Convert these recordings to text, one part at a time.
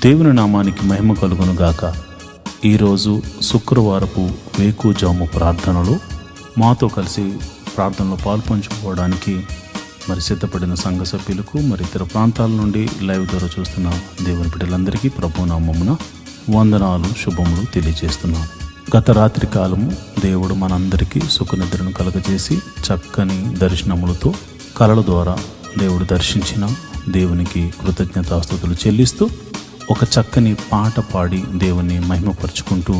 దేవుని నామానికి మహిమ కలుగును గాక. ఈరోజు శుక్రవారపు వేకుజాము ప్రార్థనలో మాతో కలిసి ప్రార్థనలో పాల్పంచుకోవడానికి సిద్ధపడిన సంఘ సభ్యులకు ఇతర ప్రాంతాల నుండి లైవ్ ద్వారా చూస్తున్న దేవుని బిడ్డలందరికీ ప్రభు నామమున వందనాలు, శుభములు తెలియజేస్తున్నాను. గత రాత్రి కాలము దేవుడు మనందరికీ సుఖనిద్రను కలగజేసి చక్కని దర్శనములతో కలల ద్వారా దేవుడు దర్శించిన దేవునికి కృతజ్ఞతాస్తుతులు చెల్లిస్తూ ఒక చక్కని పాట పాడి దేవుని మహిమపరుచుకుంటూ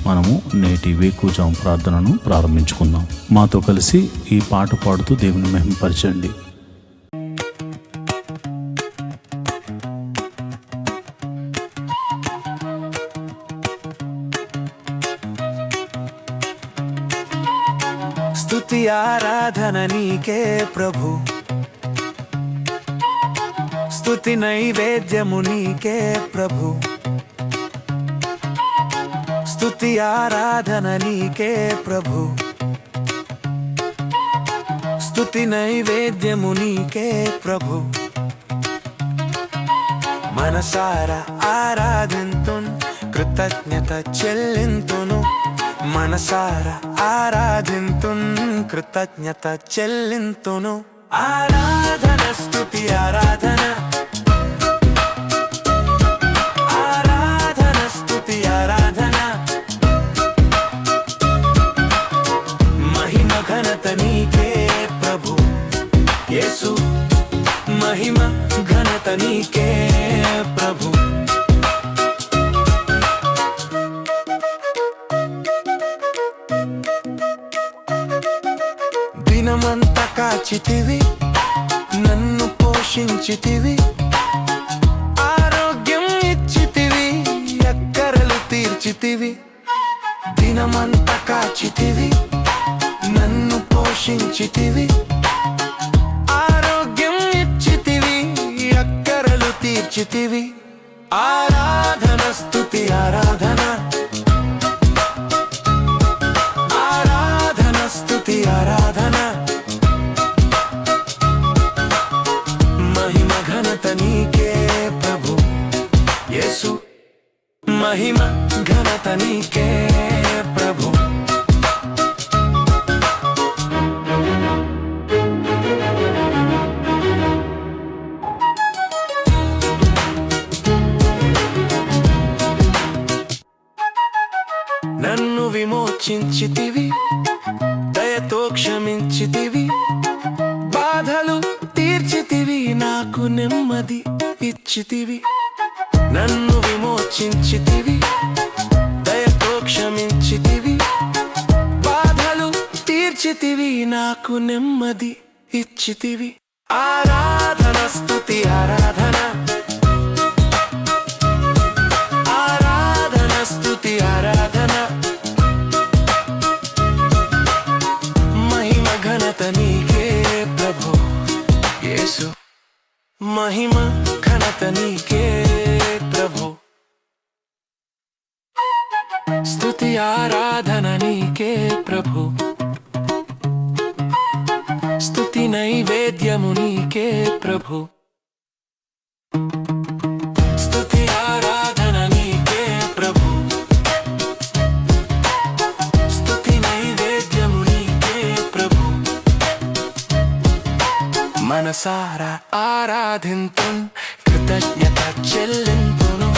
మనము నేటి వేకుజాము ప్రార్థనను ప్రారంభించుకుందాం. మాతో కలిసి ఈ పాట పాడుతూ దేవుని మహిమపరచండి. స్తుతి ఆరాధన నీకే ప్రభు, స్తుతి నైవేద్యము నీకే ప్రభు, స్తుతి ఆరాధన నీకే ప్రభు, స్తుతి నైవేద్యము నీకే ప్రభు. మనసారా ఆరాధింతున్, కృతజ్ఞత చెల్లింతును. మనసారా ఆరాధింతున్, కృతజ్ఞత చెల్లింతును. ఆరాధన స్తుతి ఆరాధన, ఆరాధన స్తుతి ఆరాధన. మహిమ ఘనత నీకే ప్రభు యేసు, మహిమ ఘనత నీకే ప్రభు. దినమంతా కాచితివి, నన్ను పోషించితివి, ఆరోగ్యం ఇచ్చితివి, అక్కరలు తీర్చితివి. దినమంతా కాచితివి, నన్ను పోషించితివి, ఆరోగ్యం ఇచ్చితివి, అక్కరలు తీర్చితివి. ఆరాధన స్తుతి ఆరాధన, ఆరాధన స్తుతి ఆరాధన. మహిమ ఘనత నీకే ప్రభు యేసు, మహిమ ఘనత నీకే ప్రభు. నన్ను విమోచించితివి, దయతో క్షమించితివి, బాధలు తీర్చితివి, నాకు నెమ్మది ఇచ్చితివి. నన్ను విమోచించితివి, దయతో క్షమించితివి, బాధలు తీర్చితివి, నాకు నెమ్మది ఇచ్చితివి. ఆరాధన స్తుతి ఆరాధన, ఆరాధన స్తుతి ఆరాధన. మహిమ ఘనత నీకే ప్రభు యేసు, మహిమ ఘనత నీకే ప్రభు. స్తుతి ఆరాధన నీకే ప్రభు, స్తుతి నైవేద్యము నీకే ప్రభు, స్తుతి ఆరాధన నీకే ప్రభు, స్తుతి నైవేద్యము నీకే ప్రభు. మనసారా ఆరాధింతున్, కృతజ్ఞత చెల్లింతును.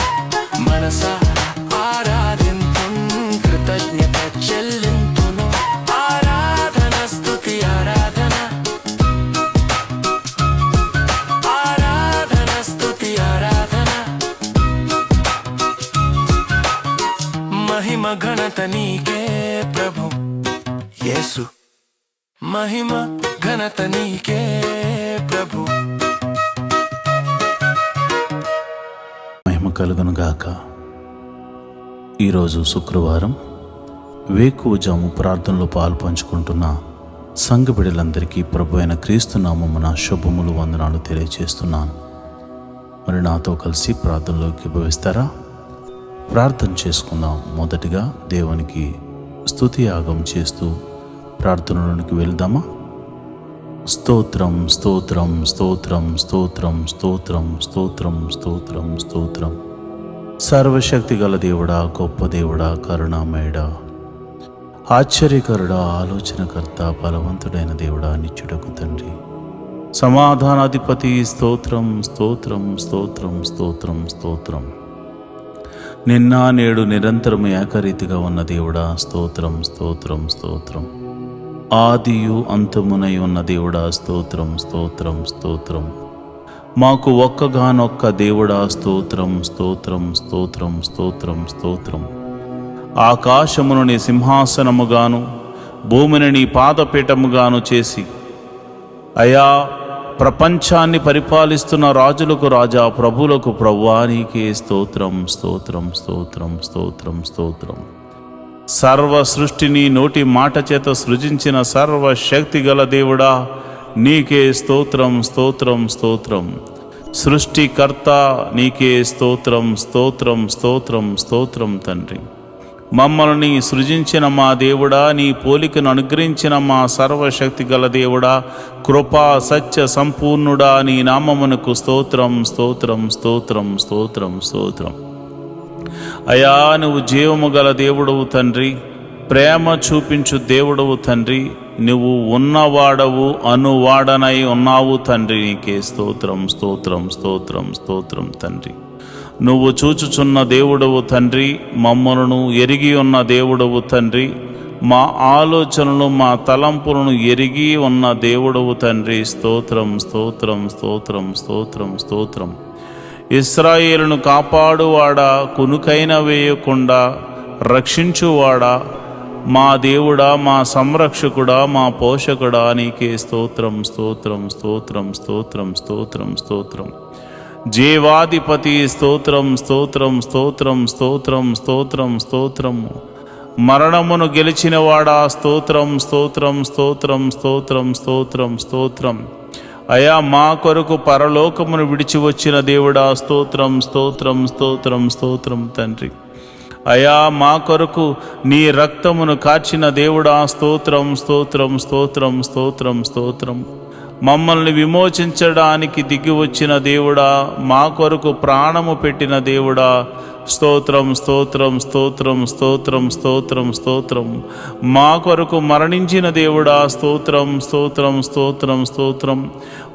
మనసారా ఆరాధింతున్, కృతజ్ఞత చెల్లింతును. ఆరాధన స్తుతి ఆరాధన, ఆరాధన స్తుతి ఆరాధన. మహిమ ఘనత నీకే ప్రభు యేసు, మహిమ ఘనత నీకే ప్రభు. మహిమ కలుగును గాక. ఈరోజు శుక్రవారం వేకువజాము ప్రార్థనలో పాల్పంచుకుంటున్న సంఘ బిడ్డలందరికీ ప్రభు అయిన క్రీస్తు నామమున శుభములు, వందనాలు తెలియజేస్తున్నాను. నాతో కలిసి ప్రార్థనలోకి భవిస్తారా? ప్రార్థన చేసుకుందాం. మొదటిగా దేవునికి స్తుతి యాగం చేస్తూ ప్రార్థనలోనికి వెళ్దామా? స్తోత్రం స్తోత్రం స్తోత్రం స్తోత్రం స్తోత్రం స్తోత్రం స్తోత్రం స్తోత్రం సర్వశక్తి గల దేవుడా, గొప్ప దేవుడా, కరుణామయుడా, ఆశ్చర్యకరుడా, ఆలోచనకర్త, బలవంతుడైన దేవుడా, నిత్యుడకు తండ్రి, సమాధానాధిపతి, స్తోత్రం స్తోత్రం స్తోత్రం స్తోత్రం స్తోత్రం. నిన్న నేడు నిరంతరం ఏకరీతిగా ఉన్న దేవుడా, స్తోత్రం స్తోత్రం స్తోత్రం. ఆదియు అంతమునై ఉన్న దేవుడా, స్తోత్రం స్తోత్రం స్తోత్రం. మాకు ఒక్కగానొక్క దేవుడా, స్తోత్రం స్తోత్రం స్తోత్రం స్తోత్రం స్తోత్రం. ఆకాశమును నీ సింహాసనముగాను భూమిని నీ పాదపీఠముగాను చేసి అయా ప్రపంచాన్ని పరిపాలిస్తున్న రాజులకు రాజా, ప్రభువులకు ప్రభువా, నీకే స్తోత్రం స్తోత్రం స్తోత్రం స్తోత్రం స్తోత్రం. సర్వ సృష్టిని నోటి మాట చేత సృజించిన సర్వశక్తి గల దేవుడా, నీకే స్తోత్రం స్తోత్రం స్తోత్రం. సృష్టికర్త నీకే స్తోత్రం స్తోత్రం స్తోత్రం స్తోత్రం తండ్రి. మమ్మల్ని సృజించిన మా దేవుడా, నీ పోలికను అనుగ్రహించిన మా సర్వశక్తి గల దేవుడా, కృపా సత్య సంపూర్ణుడా, నీ నామమునకు స్తోత్రం స్తోత్రం స్తోత్రం స్తోత్రం స్తోత్రం. అయా, నువ్వు జీవము గల దేవుడవు తండ్రి, ప్రేమ చూపించు దేవుడవు తండ్రి, నువ్వు ఉన్నవాడవు, అనువాడనై ఉన్నావు తండ్రి, నీకే స్తోత్రం స్తోత్రం స్తోత్రం స్తోత్రం తండ్రి. నువ్వు చూచుచున్న దేవుడవు తండ్రి, మమ్మలను ఎరిగి ఉన్న దేవుడవు తండ్రి, మా ఆలోచనలు మా తలంపులను ఎరిగి ఉన్న దేవుడవు తండ్రి, స్తోత్రం స్తోత్రం స్తోత్రం స్తోత్రం స్తోత్రం. ఇశ్రాయేలును కాపాడువాడా, కునుకైన వేయకుండా రక్షించువాడా, మా దేవుడా, మా సంరక్షకుడా, మా పోషకుడా, నీకే స్తోత్రం స్తోత్రం స్తోత్రం స్తోత్రం స్తోత్రం స్తోత్రం. జీవాధిపతి స్తోత్రం స్తోత్రం స్తోత్రం స్తోత్రం స్తోత్రం స్తోత్రం. మరణమును గెలిచినవాడా, స్తోత్రం స్తోత్రం స్తోత్రం స్తోత్రం స్తోత్రం స్తోత్రం. అయా, మా కొరకు పరలోకమును విడిచి వచ్చిన దేవుడా, స్తోత్రం స్తోత్రం స్తోత్రం స్తోత్రం తండ్రి. అయా, మా కొరకు నీ రక్తమును కార్చిన దేవుడా, స్తోత్రం స్తోత్రం స్తోత్రం స్తోత్రం స్తోత్రం. మమ్మల్ని విమోచించడానికి దిగి వచ్చిన దేవుడా, మా కొరకు ప్రాణము పెట్టిన దేవుడా, స్తోత్రం స్తోత్రం స్తోత్రం స్తోత్రం స్తోత్రం స్తోత్రం. మా కొరకు మరణించిన దేవుడా, స్తోత్రం స్తోత్రం స్తోత్రం స్తోత్రం.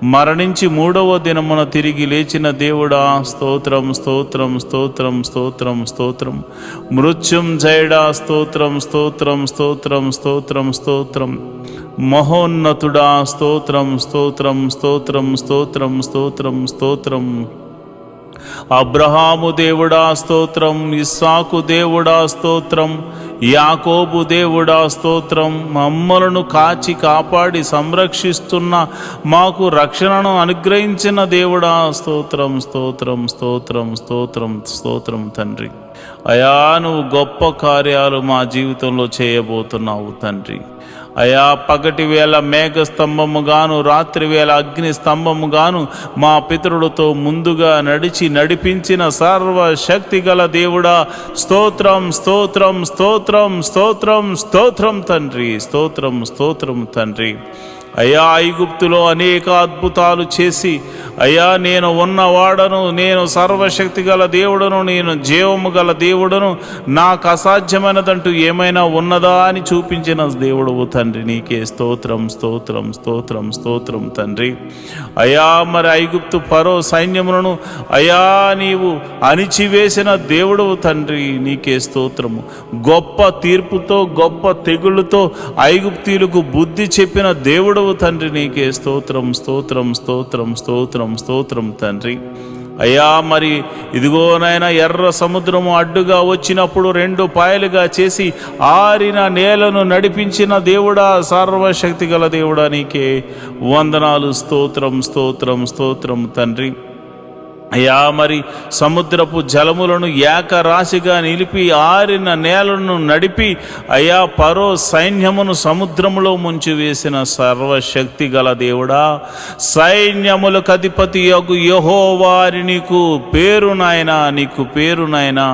మరణించి మూడవ దినమున తిరిగి లేచిన దేవుడా, స్తోత్రం స్తోత్రం స్తోత్రం స్తోత్రం స్తోత్రం. మృత్యుంజయుడా, స్తోత్రం స్తోత్రం స్తోత్రం స్తోత్రం స్తోత్రం. మహోన్నతుడా, స్తోత్రం స్తోత్రం స్తోత్రం స్తోత్రం స్తోత్రం స్తోత్రం. అబ్రహాము దేవుడా, స్తోత్రం. ఇస్సాకు దేవుడా, స్తోత్రం. యాకోబు దేవుడా, స్తోత్రం. మమ్మలను కాచి కాపాడి సంరక్షిస్తున్న, మాకు రక్షణను అనుగ్రహించిన దేవుడా, స్తోత్రం స్తోత్రం స్తోత్రం స్తోత్రం స్తోత్రం తండ్రి. అయా, నువ్వు గొప్ప కార్యాలు మా జీవితంలో చేయబోతున్నావు తండ్రి. అయా, పగటి వేళ మేఘ స్తంభముగాను, రాత్రి వేళ అగ్ని స్తంభముగాను మా పితరులతో ముందుగా నడిపించిన సర్వశక్తి గల దేవుడా, స్తోత్రం స్తోత్రం స్తోత్రం స్తోత్రం స్తోత్రం తండ్రి, స్తోత్రం స్తోత్రం తండ్రి. అయ్యా, ఐగుప్తులో అనేక అద్భుతాలు చేసి, అయ్యా, నేను ఉన్నవాడను, నేను సర్వశక్తి గల దేవుడను, నేను జీవము గల దేవుడను, నాకు అసాధ్యమైనదంటూ ఏమైనా ఉన్నదా అని చూపించిన దేవుడవు తండ్రి, నీకే స్తోత్రం స్తోత్రం స్తోత్రం స్తోత్రం తండ్రి. అయ్యా, మరి ఐగుప్తు ఫరో సైన్యములను అయ్యా నీవు అణిచివేసిన దేవుడవు తండ్రి, నీకే స్తోత్రము. గొప్ప తీర్పుతో, గొప్ప తెగుళ్ళతో ఐగుప్తీయులకు బుద్ధి చెప్పిన దేవుడు తండ్రి, నీకే స్తోత్రం స్తోత్రం స్తోత్రం స్తోత్రం స్తోత్రం తండ్రి. అయ్యా, మరి ఇదిగోనైనా ఎర్ర సముద్రము అడ్డుగా వచ్చినప్పుడు రెండు పాయలుగా చేసి ఆరిన నేలను నడిపించిన దేవుడా, సర్వశక్తి గల దేవుడా, నీకే వందనాలు, స్తోత్రం స్తోత్రం స్తోత్రం తండ్రి. అయ్యా, మరి సముద్రపు జలములను ఏకరాశిగా నిలిపి ఆరిన నేలను నడిపి అయ్యా ఫరో సైన్యమును సముద్రములో ముంచి వేసిన సర్వశక్తి గల దేవుడా, సైన్యములకు అధిపతి యగు యెహోవాని నీకు పేరు నాయనా, నీకు పేరు నాయనా.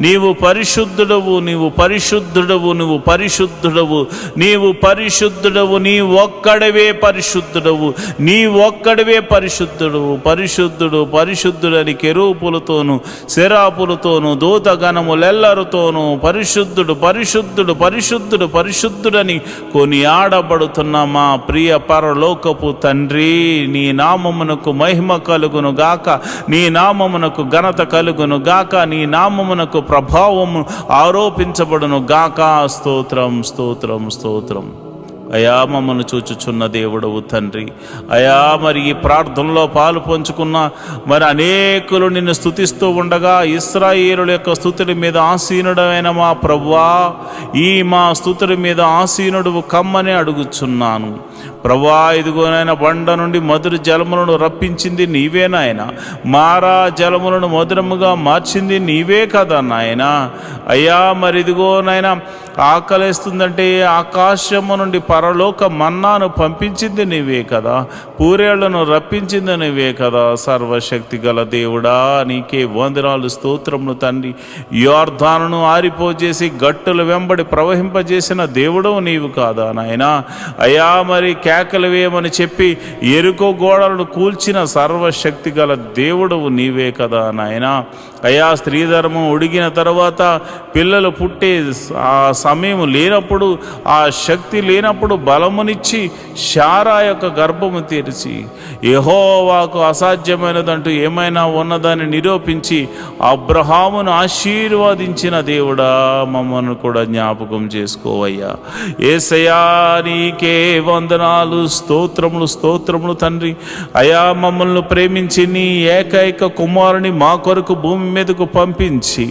నీవు పరిశుద్ధుడవు, నీవు పరిశుద్ధుడవు, నీవు పరిశుద్ధుడవు, నీవు పరిశుద్ధుడవు, నీ ఒక్కడవే పరిశుద్ధుడవు, నీ ఒక్కడవే పరిశుద్ధుడు, పరిశుద్ధుడు పరిశుద్ధుడు పరిశుద్ధుడని కెరూపులతోనూ శరాపులతోనూ దూతగణములెల్లరితోనూ పరిశుద్ధుడు పరిశుద్ధుడు పరిశుద్ధుడు పరిశుద్ధుడని కొనియాడబడుతున్న మా ప్రియ పరలోకపు తండ్రి, నీ నామమునకు మహిమ కలుగును గాక, నీ నామమునకు ఘనత కలుగును గాక, నీ నామమునకు ప్రభావము ఆరోపించబడును గాక. స్తోత్రం స్తోత్రం స్తోత్రం. అయా మమ్మల్ని చూచుచున్న దేవుడవు తండ్రి, అయా మరి ఈ ప్రార్థనలో పాలు పంచుకున్న మరి అనేకులు నిన్ను స్తుతిస్తూ ఉండగా ఇశ్రాయేలుల యొక్క స్తుతుల మీద ఆసీనుడమైన మా ప్రభువా, ఈ మా స్తుతుల మీద ఆసీనుడు కమ్మని అడుగుచున్నాను ప్రభువా. ఇదిగోనైనా బండ నుండి మధుర జలములను రప్పించింది నీవే నాయన, మారా జలములను మధురముగా మార్చింది నీవే కదా నాయన. అయ్యా మరి ఇదిగోనైనా ఆకలేస్తుందంటే ఆకాశము నుండి పరలోక మన్నాను పంపించింది నీవే కదా, పూరేళ్లను రప్పించింది నీవే కదా. సర్వశక్తి గల దేవుడా, నీకే వందనాలు స్తోత్రములు తండ్రి. యోర్దానును ఆరిపోజేసి గట్టుల వెంబడి ప్రవహింపజేసిన దేవుడు నీవు కాదా నాయన. అయ్యా మరి కేకలు వేయమని చెప్పి ఎరుకో గోడలను కూల్చిన సర్వశక్తి గల దేవుడవు నీవే కదా నాయన. అయా స్త్రీధర్మం ఉడిగిన తర్వాత పిల్లలు పుట్టే ఆ సమయం లేనప్పుడు, ఆ శక్తి లేనప్పుడు బలమునిచ్చి శారా యొక్క గర్భము తెరిచి యెహోవాకు అసాధ్యమైనదంటూ ఏమైనా ఉన్నదని నిరూపించి అబ్రహామును ఆశీర్వదించిన దేవుడా, మమ్మల్ని కూడా జ్ఞాపకం చేసుకోవయ్యా. యేసయ్యా నీకే వందనాలు స్తోత్రములు స్తోత్రములు తండ్రి. అయా మమ్మల్ని ప్రేమించి నీ ఏకైక కుమారుని మా కొరకు భూమి మీదకు పంపించి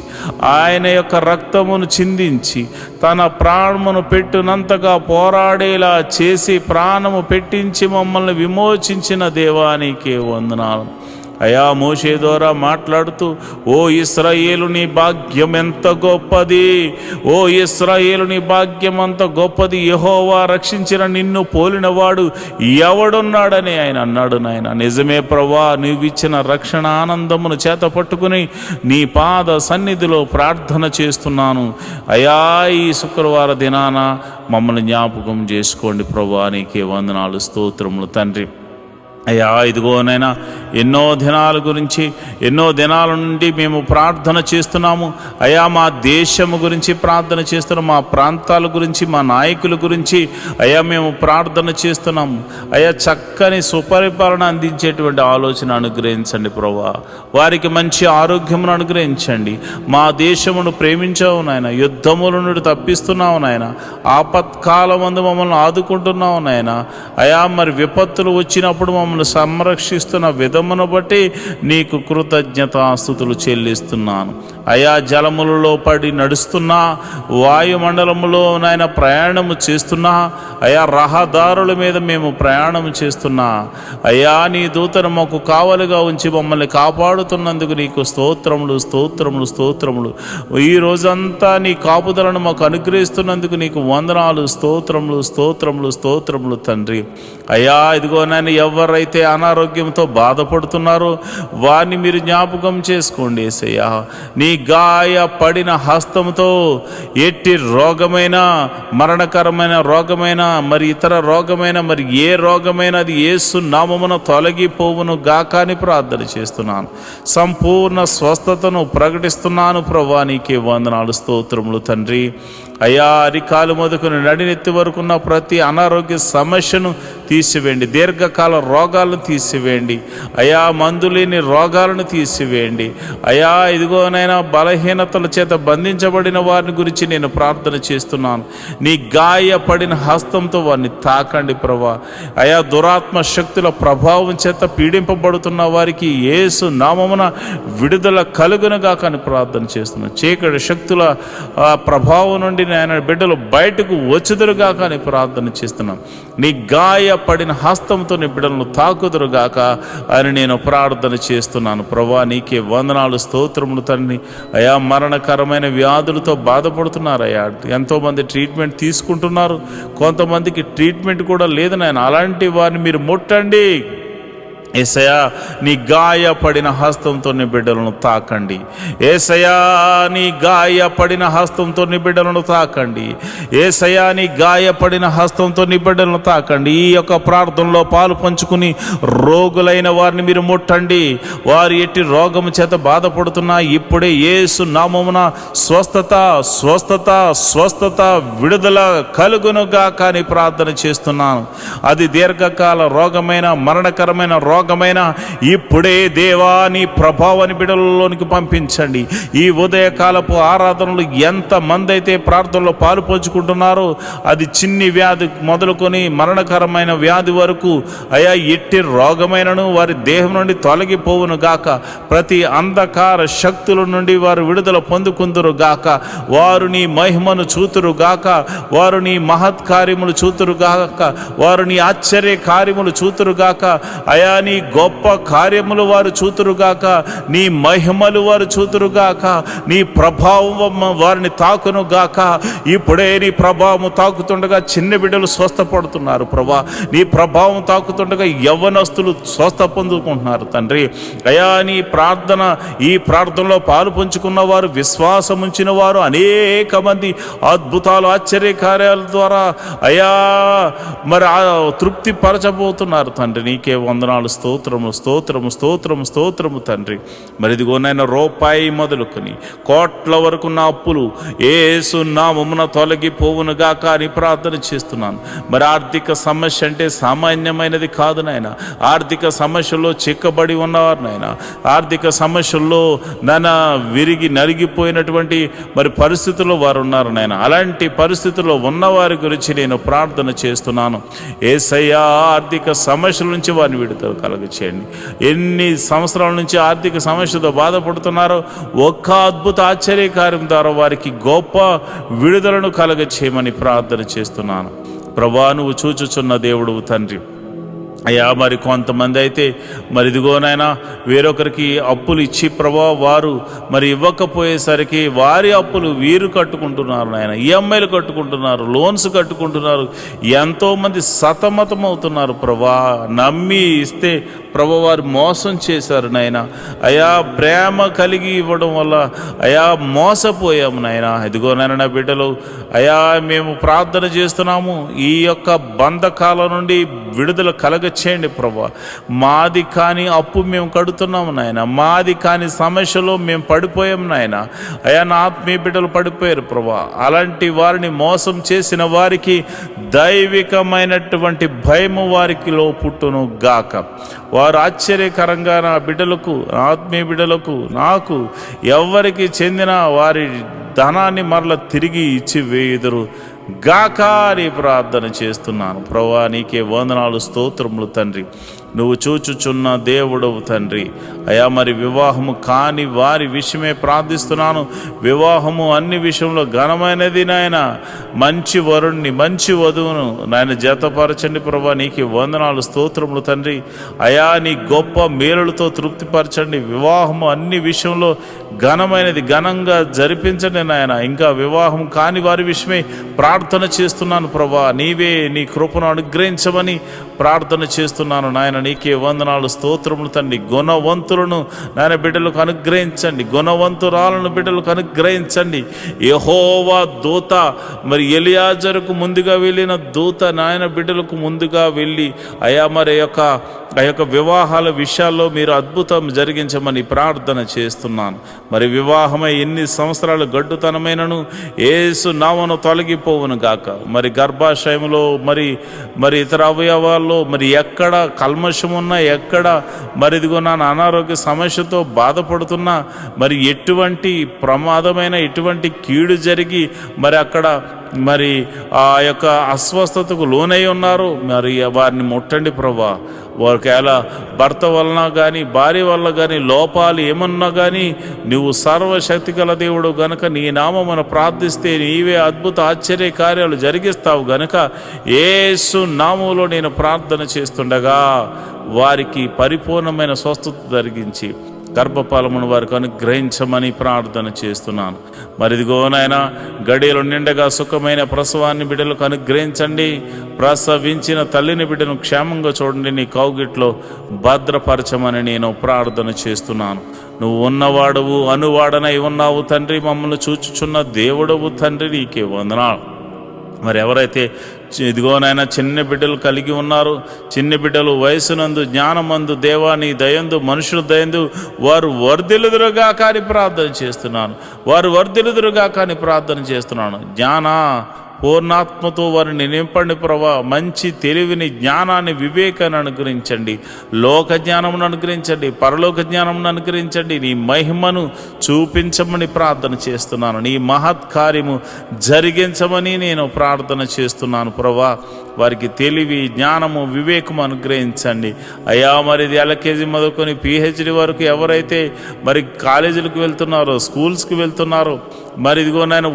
ఆయన యొక్క రక్తమును చిందించి తన ప్రాణమును పెట్టునంతగా పోరాడేలా చేసి ప్రాణము పెట్టించి మమ్మల్ని విమోచించిన దేవానికే వందనాలు. అయా మోషే ద్వారా మాట్లాడుతూ, ఓ ఇశ్రాయేలు నీ భాగ్యం ఎంత గొప్పది, ఓ ఇశ్రాయేలు నీ భాగ్యం అంత గొప్పది, యెహోవా రక్షించిన నిన్ను పోలినవాడు ఎవడున్నాడని ఆయన అన్నాడు నాయన. నిజమే ప్రభువా, నీవిచ్చిన రక్షణ ఆనందమును చేత పట్టుకుని నీ పాద సన్నిధిలో ప్రార్థన చేస్తున్నాను. అయా ఈ శుక్రవార దినాన మమ్మల్ని జ్ఞాపకం చేసుకోండి ప్రభువా, నీకే వందనాలు స్తోత్రములు తండ్రి. అయ్యా ఇదిగోనైనా ఎన్నో దినాల గురించి ఎన్నో దినాల నుండి మేము ప్రార్థన చేస్తున్నాము. అయ్యా మా దేశము గురించి ప్రార్థన చేస్తున్నాము, మా ప్రాంతాల గురించి, మా నాయకుల గురించి అయ్యా మేము ప్రార్థన చేస్తున్నాము. అయ్యా చక్కని సుపరిపాలన అందించేటువంటి ఆలోచన అనుగ్రహించండి ప్రభువా, వారికి మంచి ఆరోగ్యమును అనుగ్రహించండి. మా దేశమును ప్రేమించావు నాయన, యుద్ధముల నుండి తప్పిస్తున్నావు నాయన, ఆపత్కాలమందు మమ్మల్ని ఆదుకుంటున్నావు నాయన. అయ్యా మరి విపత్తులు వచ్చినప్పుడు మమ్మల్ని సంరక్షిస్తున్న విధమును బట్టి నీకు కృతజ్ఞతాస్తుతులు చెల్లిస్తున్నాను. అయా జలములలో పడి నడుస్తున్నా, వాయుమండలములో నాయన ప్రయాణము చేస్తున్నా, అయా రహదారుల మీద మేము ప్రయాణం చేస్తున్నా, అయా నీ దూతను మాకు కావలిగా ఉంచి మమ్మల్ని కాపాడుతున్నందుకు నీకు స్తోత్రములు స్తోత్రములు స్తోత్రములు. ఈ రోజంతా నీ కాపుదలను మాకు అనుగ్రహిస్తున్నందుకు నీకు వందనాలు స్తోత్రములు స్తోత్రములు స్తోత్రములు తండ్రి. అయ్యా ఇదిగో నాయన ఎవరైతే అనారోగ్యంతో బాధపడుతున్నారో వారిని మీరు జ్ఞాపకం చేసుకోండి యేసయ్యా. నీ గాయపడిన హస్తంతో ఎట్టి రోగమైన, మరణకరమైన రోగమైన, మరి ఇతర రోగమైన, మరి ఏ రోగమైన అది యేసు నామమున తొలగిపోవును గాక అని ప్రార్థన చేస్తున్నాను. సంపూర్ణ స్వస్థతను ప్రకటిస్తున్నాను ప్రభువా, నీకే వందనాలు స్తోత్రములు తండ్రి. అయ్యా అరికాలు మొదలుకొని నడినెత్తి వరకున్న ప్రతి అనారోగ్య సమస్యను తీసివేయండి, దీర్ఘకాల రోగాలను తీసివేయండి, అయా మందులేని రోగాలను తీసివేయండి. అయా ఇదిగోనైనా బలహీనతల చేత బంధించబడిన వారిని గురించి నేను ప్రార్థన చేస్తున్నాను. నీ గాయపడిన హస్తంతో వారిని తాకండి ప్రభువా. అయా దురాత్మ శక్తుల ప్రభావం చేత పీడింపబడుతున్న వారికి యేసు నామమున విడుదల కలుగునుగా కానీ ప్రార్థన చేస్తున్నాను. చీకటి శక్తుల ప్రభావం నుండి ఆయన బిడ్డలు బయటకు వచ్చుదురుగా కానీ ప్రార్థన చేస్తున్నాం. నీ గాయపడిన హస్తంతో నీ బిడ్డలను తాకుదురుగాక అని నేను ప్రార్థన చేస్తున్నాను ప్రభువా. నీకే వందనాలు స్తోత్రములు తండ్రి. అయా మరణకరమైన వ్యాధులతో బాధపడుతున్నారు అయ్యా, ఎంతోమంది ట్రీట్మెంట్ తీసుకుంటున్నారు, కొంతమందికి ట్రీట్మెంట్ కూడా లేదు నాయన. అలాంటి వారిని మీరు ముట్టండి, యేసయ్యా నీ గాయపడిన హస్తంతో నీ బిడ్డలను తాకండి. యేసయ్యా నీ గాయపడిన హస్తంతో నీ బిడ్డలను తాకండి. యేసయ్యా నీ గాయపడిన హస్తంతో నీ బిడ్డలను తాకండి. ఈ యొక్క ప్రార్థనలో పాలు పంచుకుని రోగులైన వారిని మీరు ముట్టండి. వారు ఎట్టి రోగము చేత బాధపడుతున్నా ఇప్పుడే యేసు నామమున స్వస్థత స్వస్థత స్వస్థత విడుదల కలుగునుగా కానీ ప్రార్థన చేస్తున్నాను. అది దీర్ఘకాల రోగమైన మరణకరమైన రోగమైన ఇప్పుడే దేవా నీ ప్రభావాన్ని బిడ్డలలోనికి పంపించండి. ఈ ఉదయకాలపు ఆరాధనలు ఎంతమంది అయితే ప్రార్థనలో పాలు పంచుకుంటున్నారో అది చిన్ని వ్యాధి మొదలుకొని మరణకరమైన వ్యాధి వరకు అయా ఎట్టి రోగమైనను వారి దేహం నుండి తొలగిపోవును గాక. ప్రతి అంధకార శక్తుల నుండి వారు విడుదల పొందుకుందురు గాక. వారు నీ మహిమను చూతురు గాక. వారు నీ మహత్కార్యములు చూతురు గాక. వారు నీ ఆశ్చర్య కార్యములు చూతురు గాక. అయా నీ గొప్ప కార్యములు వారు చూతురుగాక. నీ మహిమలు వారు చూతురుగాక. నీ ప్రభావం వారిని తాకును గాక. ఇప్పుడే నీ ప్రభావం తాకుతుండగా చిన్న బిడ్డలు స్వస్థపడుతున్నారు ప్రభా. నీ ప్రభావం తాకుతుండగా యవ్వనస్తులు స్వస్థ పొందుకుంటున్నారు తండ్రి. అయా నీ ప్రార్థన ఈ ప్రార్థనలో పాలు పంచుకున్న వారు విశ్వాసం ఉంచిన వారు అనేక మంది అద్భుతాలు ఆశ్చర్య కార్యాల ద్వారా అయా మరి తృప్తి పరచబోతున్నారు తండ్రి. నీకే వందనాలు, స్తోత్రము స్తోత్రము స్తోత్రము స్తోత్రము తండ్రి. మరి ఇదిగోనైనా రూపాయి మొదలుకొని కోట్ల వరకు నా అప్పులు యేసు నామమున తొలగిపోవునుగాక అని ప్రార్థన చేస్తున్నాను. మరి ఆర్థిక సమస్య అంటే సామాన్యమైనది కాదు నాయన. ఆర్థిక సమస్యల్లో చిక్కబడి ఉన్నవారు నాయన. ఆర్థిక సమస్యల్లో విరిగి నలిగిపోయినటువంటి మరి పరిస్థితుల్లో వారు ఉన్నారు నాయన. అలాంటి పరిస్థితుల్లో ఉన్నవారి గురించి నేను ప్రార్థన చేస్తున్నాను. యేసయ్యా ఆర్థిక సమస్యల నుంచి వారిని విడుదల కలగచేయండి. ఎన్ని సంవత్సరాల నుంచి ఆర్థిక సమస్యతో బాధపడుతున్నారో ఒక్క అద్భుత ఆశ్చర్యకార్యం ద్వారా వారికి గొప్ప విడుదలను కలగచేయమని ప్రార్థన చేస్తున్నాను. ప్రభువా నువ్వు చూచుచున్న దేవుడు తండ్రి. అయ్యా మరి కొంతమంది అయితే మరి ఇదిగోనైనా వేరొకరికి అప్పులు ఇచ్చి ప్రభా వారు మరి ఇవ్వకపోయేసరికి వారి అప్పులు వీరు కట్టుకుంటున్నారు నాయన. ఈఎంఐలు కట్టుకుంటున్నారు, లోన్స్ కట్టుకుంటున్నారు. ఎంతోమంది సతమతం అవుతున్నారు ప్రభా. నమ్మి ఇస్తే ప్రభా వారు మోసం చేశారు నాయన. అయా ప్రేమ కలిగి ఇవ్వడం వల్ల అయా మోసపోయాము నాయన. ఇదిగోనైనా నా బిడ్డలు అయా మేము ప్రార్థన చేస్తున్నాము. ఈ యొక్క బంధకాల నుండి విడుదల కలగచేయండి ప్రభా. మాది కాని అప్పు మేము కడుతున్నాము నాయన. మాది కాని సమస్యలో మేము పడిపోయాము నాయన. అయా నా ఆత్మీయ బిడ్డలు పడిపోయారు ప్రభా. అలాంటి వారిని మోసం చేసిన వారికి దైవికమైనటువంటి భయము వారికిలో పుట్టును గాక. వారు ఆశ్చర్యకరంగా నా బిడ్డలకు, ఆత్మీయ బిడ్డలకు, నాకు ఎవరికి చెందిన వారి ధనాన్ని మరల తిరిగి ఇచ్చి వేయుదురు గాక అని ప్రార్థన చేస్తున్నాను. ప్రభువా నీకే వందనాలు, స్తోత్రములు తండ్రి. నువ్వు చూచుచున్న దేవుడవు తండ్రి. అయా మరి వివాహము కాని వారి విషయమే ప్రార్థిస్తున్నాను. వివాహము అన్ని విషయంలో ఘనమైనది నాయన. మంచి వరుణ్ణి, మంచి వధువును నాయన జతపరచండి ప్రభువా. నీకే వందనాలు, స్తోత్రములు తండ్రి. అయా నీ గొప్ప మేలులతో తృప్తిపరచండి. వివాహము అన్ని విషయంలో ఘనమైనది, ఘనంగా జరిపించండి నాయన. ఇంకా వివాహం కాని వారి విషయమే ప్రార్థన చేస్తున్నాను ప్రభా. నీవే నీ కృపను అనుగ్రహించమని ప్రార్థన చేస్తున్నాను నాయన. నీకే వందనాలు, స్తోత్రములు తండ్రి. గుణవంతులను నాయన బిడ్డలకు అనుగ్రహించండి. గుణవంతురాలను బిడ్డలకు అనుగ్రహించండి. యెహోవా దూత మరి ఎలియాజరుకు ముందుగా వెళ్ళిన దూత నాయన బిడ్డలకు ముందుగా వెళ్ళి అయా మరి ఆ యొక్క వివాహాల విషయాల్లో మీరు అద్భుతం జరిగించమని ప్రార్థన చేస్తున్నాను. మరి వివాహమై ఎన్ని సంవత్సరాలు గడ్డుతనమైనను యేసు నామమున తొలగిపోవును గాక. మరి గర్భాశయంలో మరి ఇతర అవయవాల్లో మరి ఎక్కడ కల్మషం ఉన్నా, ఎక్కడ మరి ఇదిగో నా అనారోగ్య సమస్యతో బాధపడుతున్నా, మరి ఎటువంటి ప్రమాదమైన ఎటువంటి కీడు జరిగి మరి అక్కడ మరి ఆ యొక్క అస్వస్థతకు లోనై ఉన్నారు, మరి వారిని ముట్టండి ప్రభా. ఒకవేళ భర్త వలన కానీ భార్య వల్ల కానీ లోపాలు ఏమన్నా కానీ నువ్వు సర్వశక్తి గల దేవుడు గనుక నీ నామమున ప్రార్థిస్తే నీవే అద్భుత ఆశ్చర్య కార్యాలు జరిగిస్తావు గనుక యేసు నామములో నేను ప్రార్థన చేస్తుండగా వారికి పరిపూర్ణమైన స్వస్థత జరిగించి గర్భఫలమును వారికి అనుగ్రహించమని ప్రార్థన చేస్తున్నాను. మరిదిగో నాయన, గడియలు నిండగా సుఖమైన ప్రసవాన్ని బిడ్డలకు అనుగ్రహించండి. ప్రసవించిన తల్లిని బిడ్డను క్షేమంగా చూడండి, నీ కౌగిట్లో భద్రపరచమని నేను ప్రార్థన చేస్తున్నాను. నువ్వు ఉన్నవాడవు, అనువాడనై ఉన్నావు తండ్రి, మమ్మల్ని చూచుచున్న దేవుడవు తండ్రి, నీకే వందనాలు. మరి ఎవరైతే ఇదిగోనైనా చిన్న బిడ్డలు కలిగి ఉన్నారో, చిన్న బిడ్డలు వయసునందు, జ్ఞానమందు, దేవాని దయందు, మనుషుల దయందు వారు వర్ధిల్లుదురుగా కానీ ప్రార్థన చేస్తున్నాను. వారు వర్ధిల్లుదురుగా కానీ ప్రార్థన చేస్తున్నాను. జ్ఞాన పూర్ణాత్మతో వారిని నింపండి ప్రభా. మంచి తెలివిని, జ్ఞానాన్ని, వివేకాన్ని అనుగ్రహించండి. లోక జ్ఞానమును అనుగ్రహించండి, పరలోక జ్ఞానమును అనుగ్రహించండి. నీ మహిమను చూపించమని ప్రార్థన చేస్తున్నాను. నీ మహత్కార్యము జరిగించమని నేను ప్రార్థన చేస్తున్నాను ప్రభా. వారికి తెలివి, జ్ఞానము, వివేకము అనుగ్రహించండి అయ్యా. మరి ఇది ఎల్కేజీ మొదలుకొని పిహెచ్డి వరకు ఎవరైతే మరి కాలేజీలకు వెళ్తున్నారో, స్కూల్స్కి వెళ్తున్నారో, మరి ఇదిగోనైనా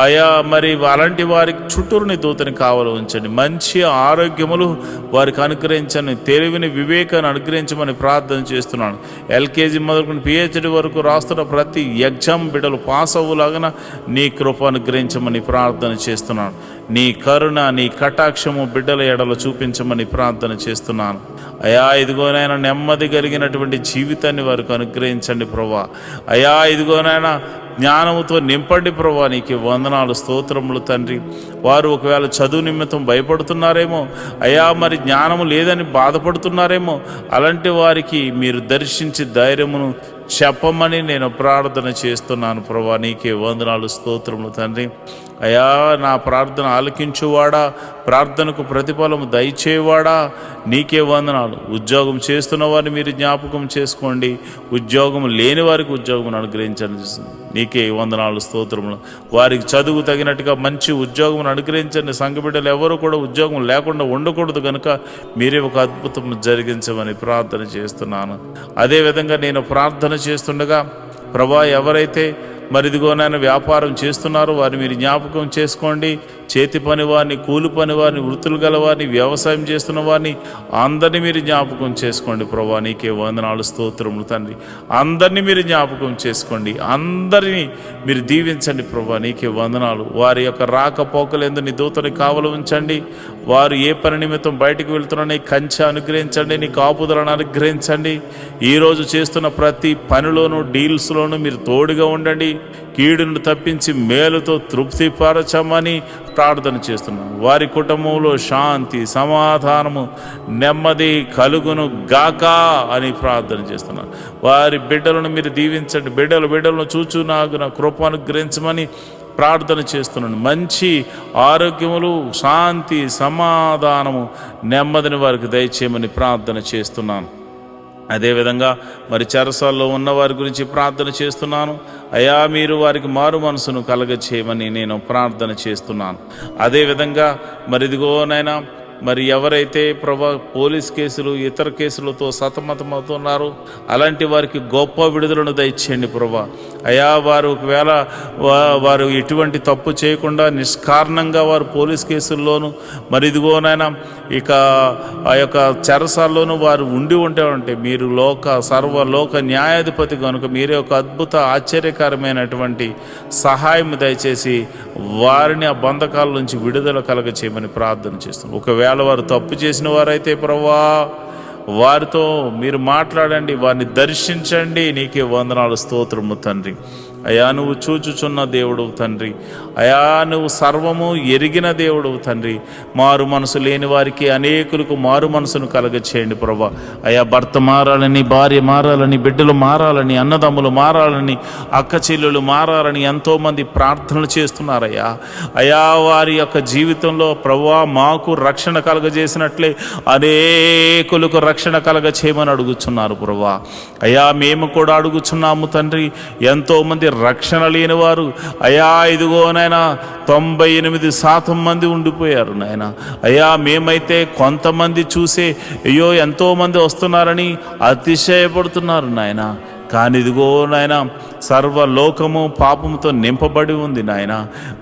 అయ్యా, మరి అలాంటి వారికి చుట్టూరుని దూతని కావాలి ఉంచండి. మంచి ఆరోగ్యములు వారికి అనుగ్రహించండి. తెలివిని, వివేకాన్ని అనుగ్రహించమని ప్రార్థన చేస్తున్నాను. ఎల్కేజీ మొదలుకొని పిహెచ్డి వరకు రాస్తున్న ప్రతి ఎగ్జామ్ బిడ్డలు పాస్ అవ్వలాగా నీ కృప అనుగ్రహించమని ప్రార్థన చేస్తున్నాను. నీ కరుణ, నీ కటాక్షము బిడ్డల ఎడలో చూపించమని ప్రార్థన చేస్తున్నాను అయ్యా. ఇదిగోనైనా నెమ్మది కలిగినటువంటి జీవితాన్ని వారికి అనుగ్రహించండి ప్రభా. అయ్యా ఇదిగోనైనా జ్ఞానముతో నింపండి ప్రభా. నీకు వందనాలు, స్తోత్రములు తండ్రి. వారు ఒకవేళ చదువు నిమిత్తం భయపడుతున్నారేమో అయ్యా, మరి జ్ఞానము లేదని బాధపడుతున్నారేమో, అలాంటి వారికి మీరు దర్శించి ధైర్యమును చెప్పమని నేను ప్రార్థన చేస్తున్నాను ప్రభా. నీకే వందనాలు, స్తోత్రములు తండ్రి. అయ్యా, నా ప్రార్థన ఆలకించువాడా, ప్రార్థనకు ప్రతిఫలము దయచేవాడా, నీకే వందనాలు. ఉద్యోగం చేస్తున్న వారిని మీరు జ్ఞాపకం చేసుకోండి. ఉద్యోగం లేని వారికి ఉద్యోగం అనుగ్రహించండి. నీకే వందనాలు, స్తోత్రములు. వారికి చదువు తగినట్టుగా మంచి ఉద్యోగం అనుగ్రహించండి. సంఘ బిడ్డలు ఎవరు కూడా ఉద్యోగం లేకుండా ఉండకూడదు కనుక మీరే ఒక అద్భుతం జరిగించమని ప్రార్థన చేస్తున్నాను. అదేవిధంగా నేను ప్రార్థన చేస్తుండగా ప్రభా, ఎవరైతే మరి ఇదిగోనైనా వ్యాపారం చేస్తున్నారో వారిని మీరు జ్ఞాపకం చేసుకోండి. చేతి పని వారిని, కూలి పని వారిని, వృత్తులు గల వారిని, వ్యవసాయం చేస్తున్న వారిని అందరినీ మీరు జ్ఞాపకం చేసుకోండి ప్రభా. నీకే వందనాలు, స్తోత్రములు తండ్రి. అందరినీ మీరు జ్ఞాపకం చేసుకోండి, అందరినీ మీరు దీవించండి ప్రభా. నీకే వందనాలు. వారి యొక్క రాకపోకలందు నీ దూతని కావలి ఉంచండి. వారు ఏ పని నిమిత్తం బయటకు వెళ్తున్నారో కంచె అనుగ్రహించండి, నీ కాపుదలను అనుగ్రహించండి. ఈరోజు చేస్తున్న ప్రతి పనిలోనూ, డీల్స్లోనూ మీరు తోడుగా ఉండండి. కీడును తప్పించి మేలుతో తృప్తిపరచమని ప్రార్థన చేస్తున్నాను. వారి కుటుంబంలో శాంతి, సమాధానము, నెమ్మది కలుగును గాక అని ప్రార్థన చేస్తున్నాను. వారి బిడ్డలను మీరు దీవించండి. బిడ్డలను చూచు నాకు నా కృప అనుగ్రహించమని ప్రార్థన చేస్తున్నాను. మంచి ఆరోగ్యములు, శాంతి, సమాధానము, నెమ్మదిని వారికి దయచేయమని ప్రార్థన చేస్తున్నాను. అదేవిధంగా మరి చెరసాల్లో ఉన్న వారి గురించి ప్రార్థన చేస్తున్నాను అయ్యా. మీరు వారికి మారు మనసును కలగచేయమని నేను ప్రార్థన చేస్తున్నాను. అదేవిధంగా మరి ఇదిగోనైనా మరి ఎవరైతే ప్రభా పోలీస్ కేసులు, ఇతర కేసులతో సతమతమవుతున్నారో అలాంటి వారికి గొప్ప విడుదలను దయచేయండి ప్రభా. అయ్యా, వారు ఒకవేళ వారు ఎటువంటి తప్పు చేయకుండా నిష్కారణంగా వారు పోలీస్ కేసుల్లోనూ మరి ఇదిగోనైనా ఇక ఆ యొక్క చెరసాల్లోనూ వారు ఉంటే మీరు సర్వలోక న్యాయాధిపతి కనుక మీరే ఒక అద్భుత ఆశ్చర్యకరమైనటువంటి సహాయం దయచేసి వారిని ఆ బంధకాల నుంచి విడుదల కలగ చేయమని ప్రార్థన చేస్తున్నాం. ఒకవేళ వారు తప్పు చేసిన వారైతే ప్రభువా వారితో మీరు మాట్లాడండి, వారిని దర్శించండి. నీకే వందనాలు, స్తోత్రము తండ్రి. అయా, నువ్వు చూచుచున్న దేవుడు తండ్రి. అయా, నువ్వు సర్వము ఎరిగిన దేవుడు తండ్రి. మారు మనసు లేని వారికి అనేకులకు మారు మనసును కలగచేయండి ప్రభా. అయా, భర్త మారాలని, భార్య మారాలని, బిడ్డలు మారాలని, అన్నదమ్ములు మారాలని, అక్క చెల్లెలు మారాలని ఎంతోమంది ప్రార్థనలు చేస్తున్నారయ్యా. అయా, వారి యొక్క జీవితంలో ప్రభువా మాకు రక్షణ కలగజేసినట్లే అనేకులకు రక్షణ కలగచేయమని అడుగుచున్నారు ప్రభువా. అయా, మేము కూడా అడుగుచున్నాము తండ్రి. ఎంతోమంది రక్షణ లేని వారు అయా ఇదిగో నాయన 98% మంది ఉండిపోయారు నాయన. అయ్యా, మేమైతే కొంతమంది చూసే అయ్యో ఎంతోమంది వస్తున్నారని అతిశయపడుతున్నారు నాయన. కానీ ఇదిగో నాయన సర్వలోకము పాపముతో నింపబడి ఉంది నాయన.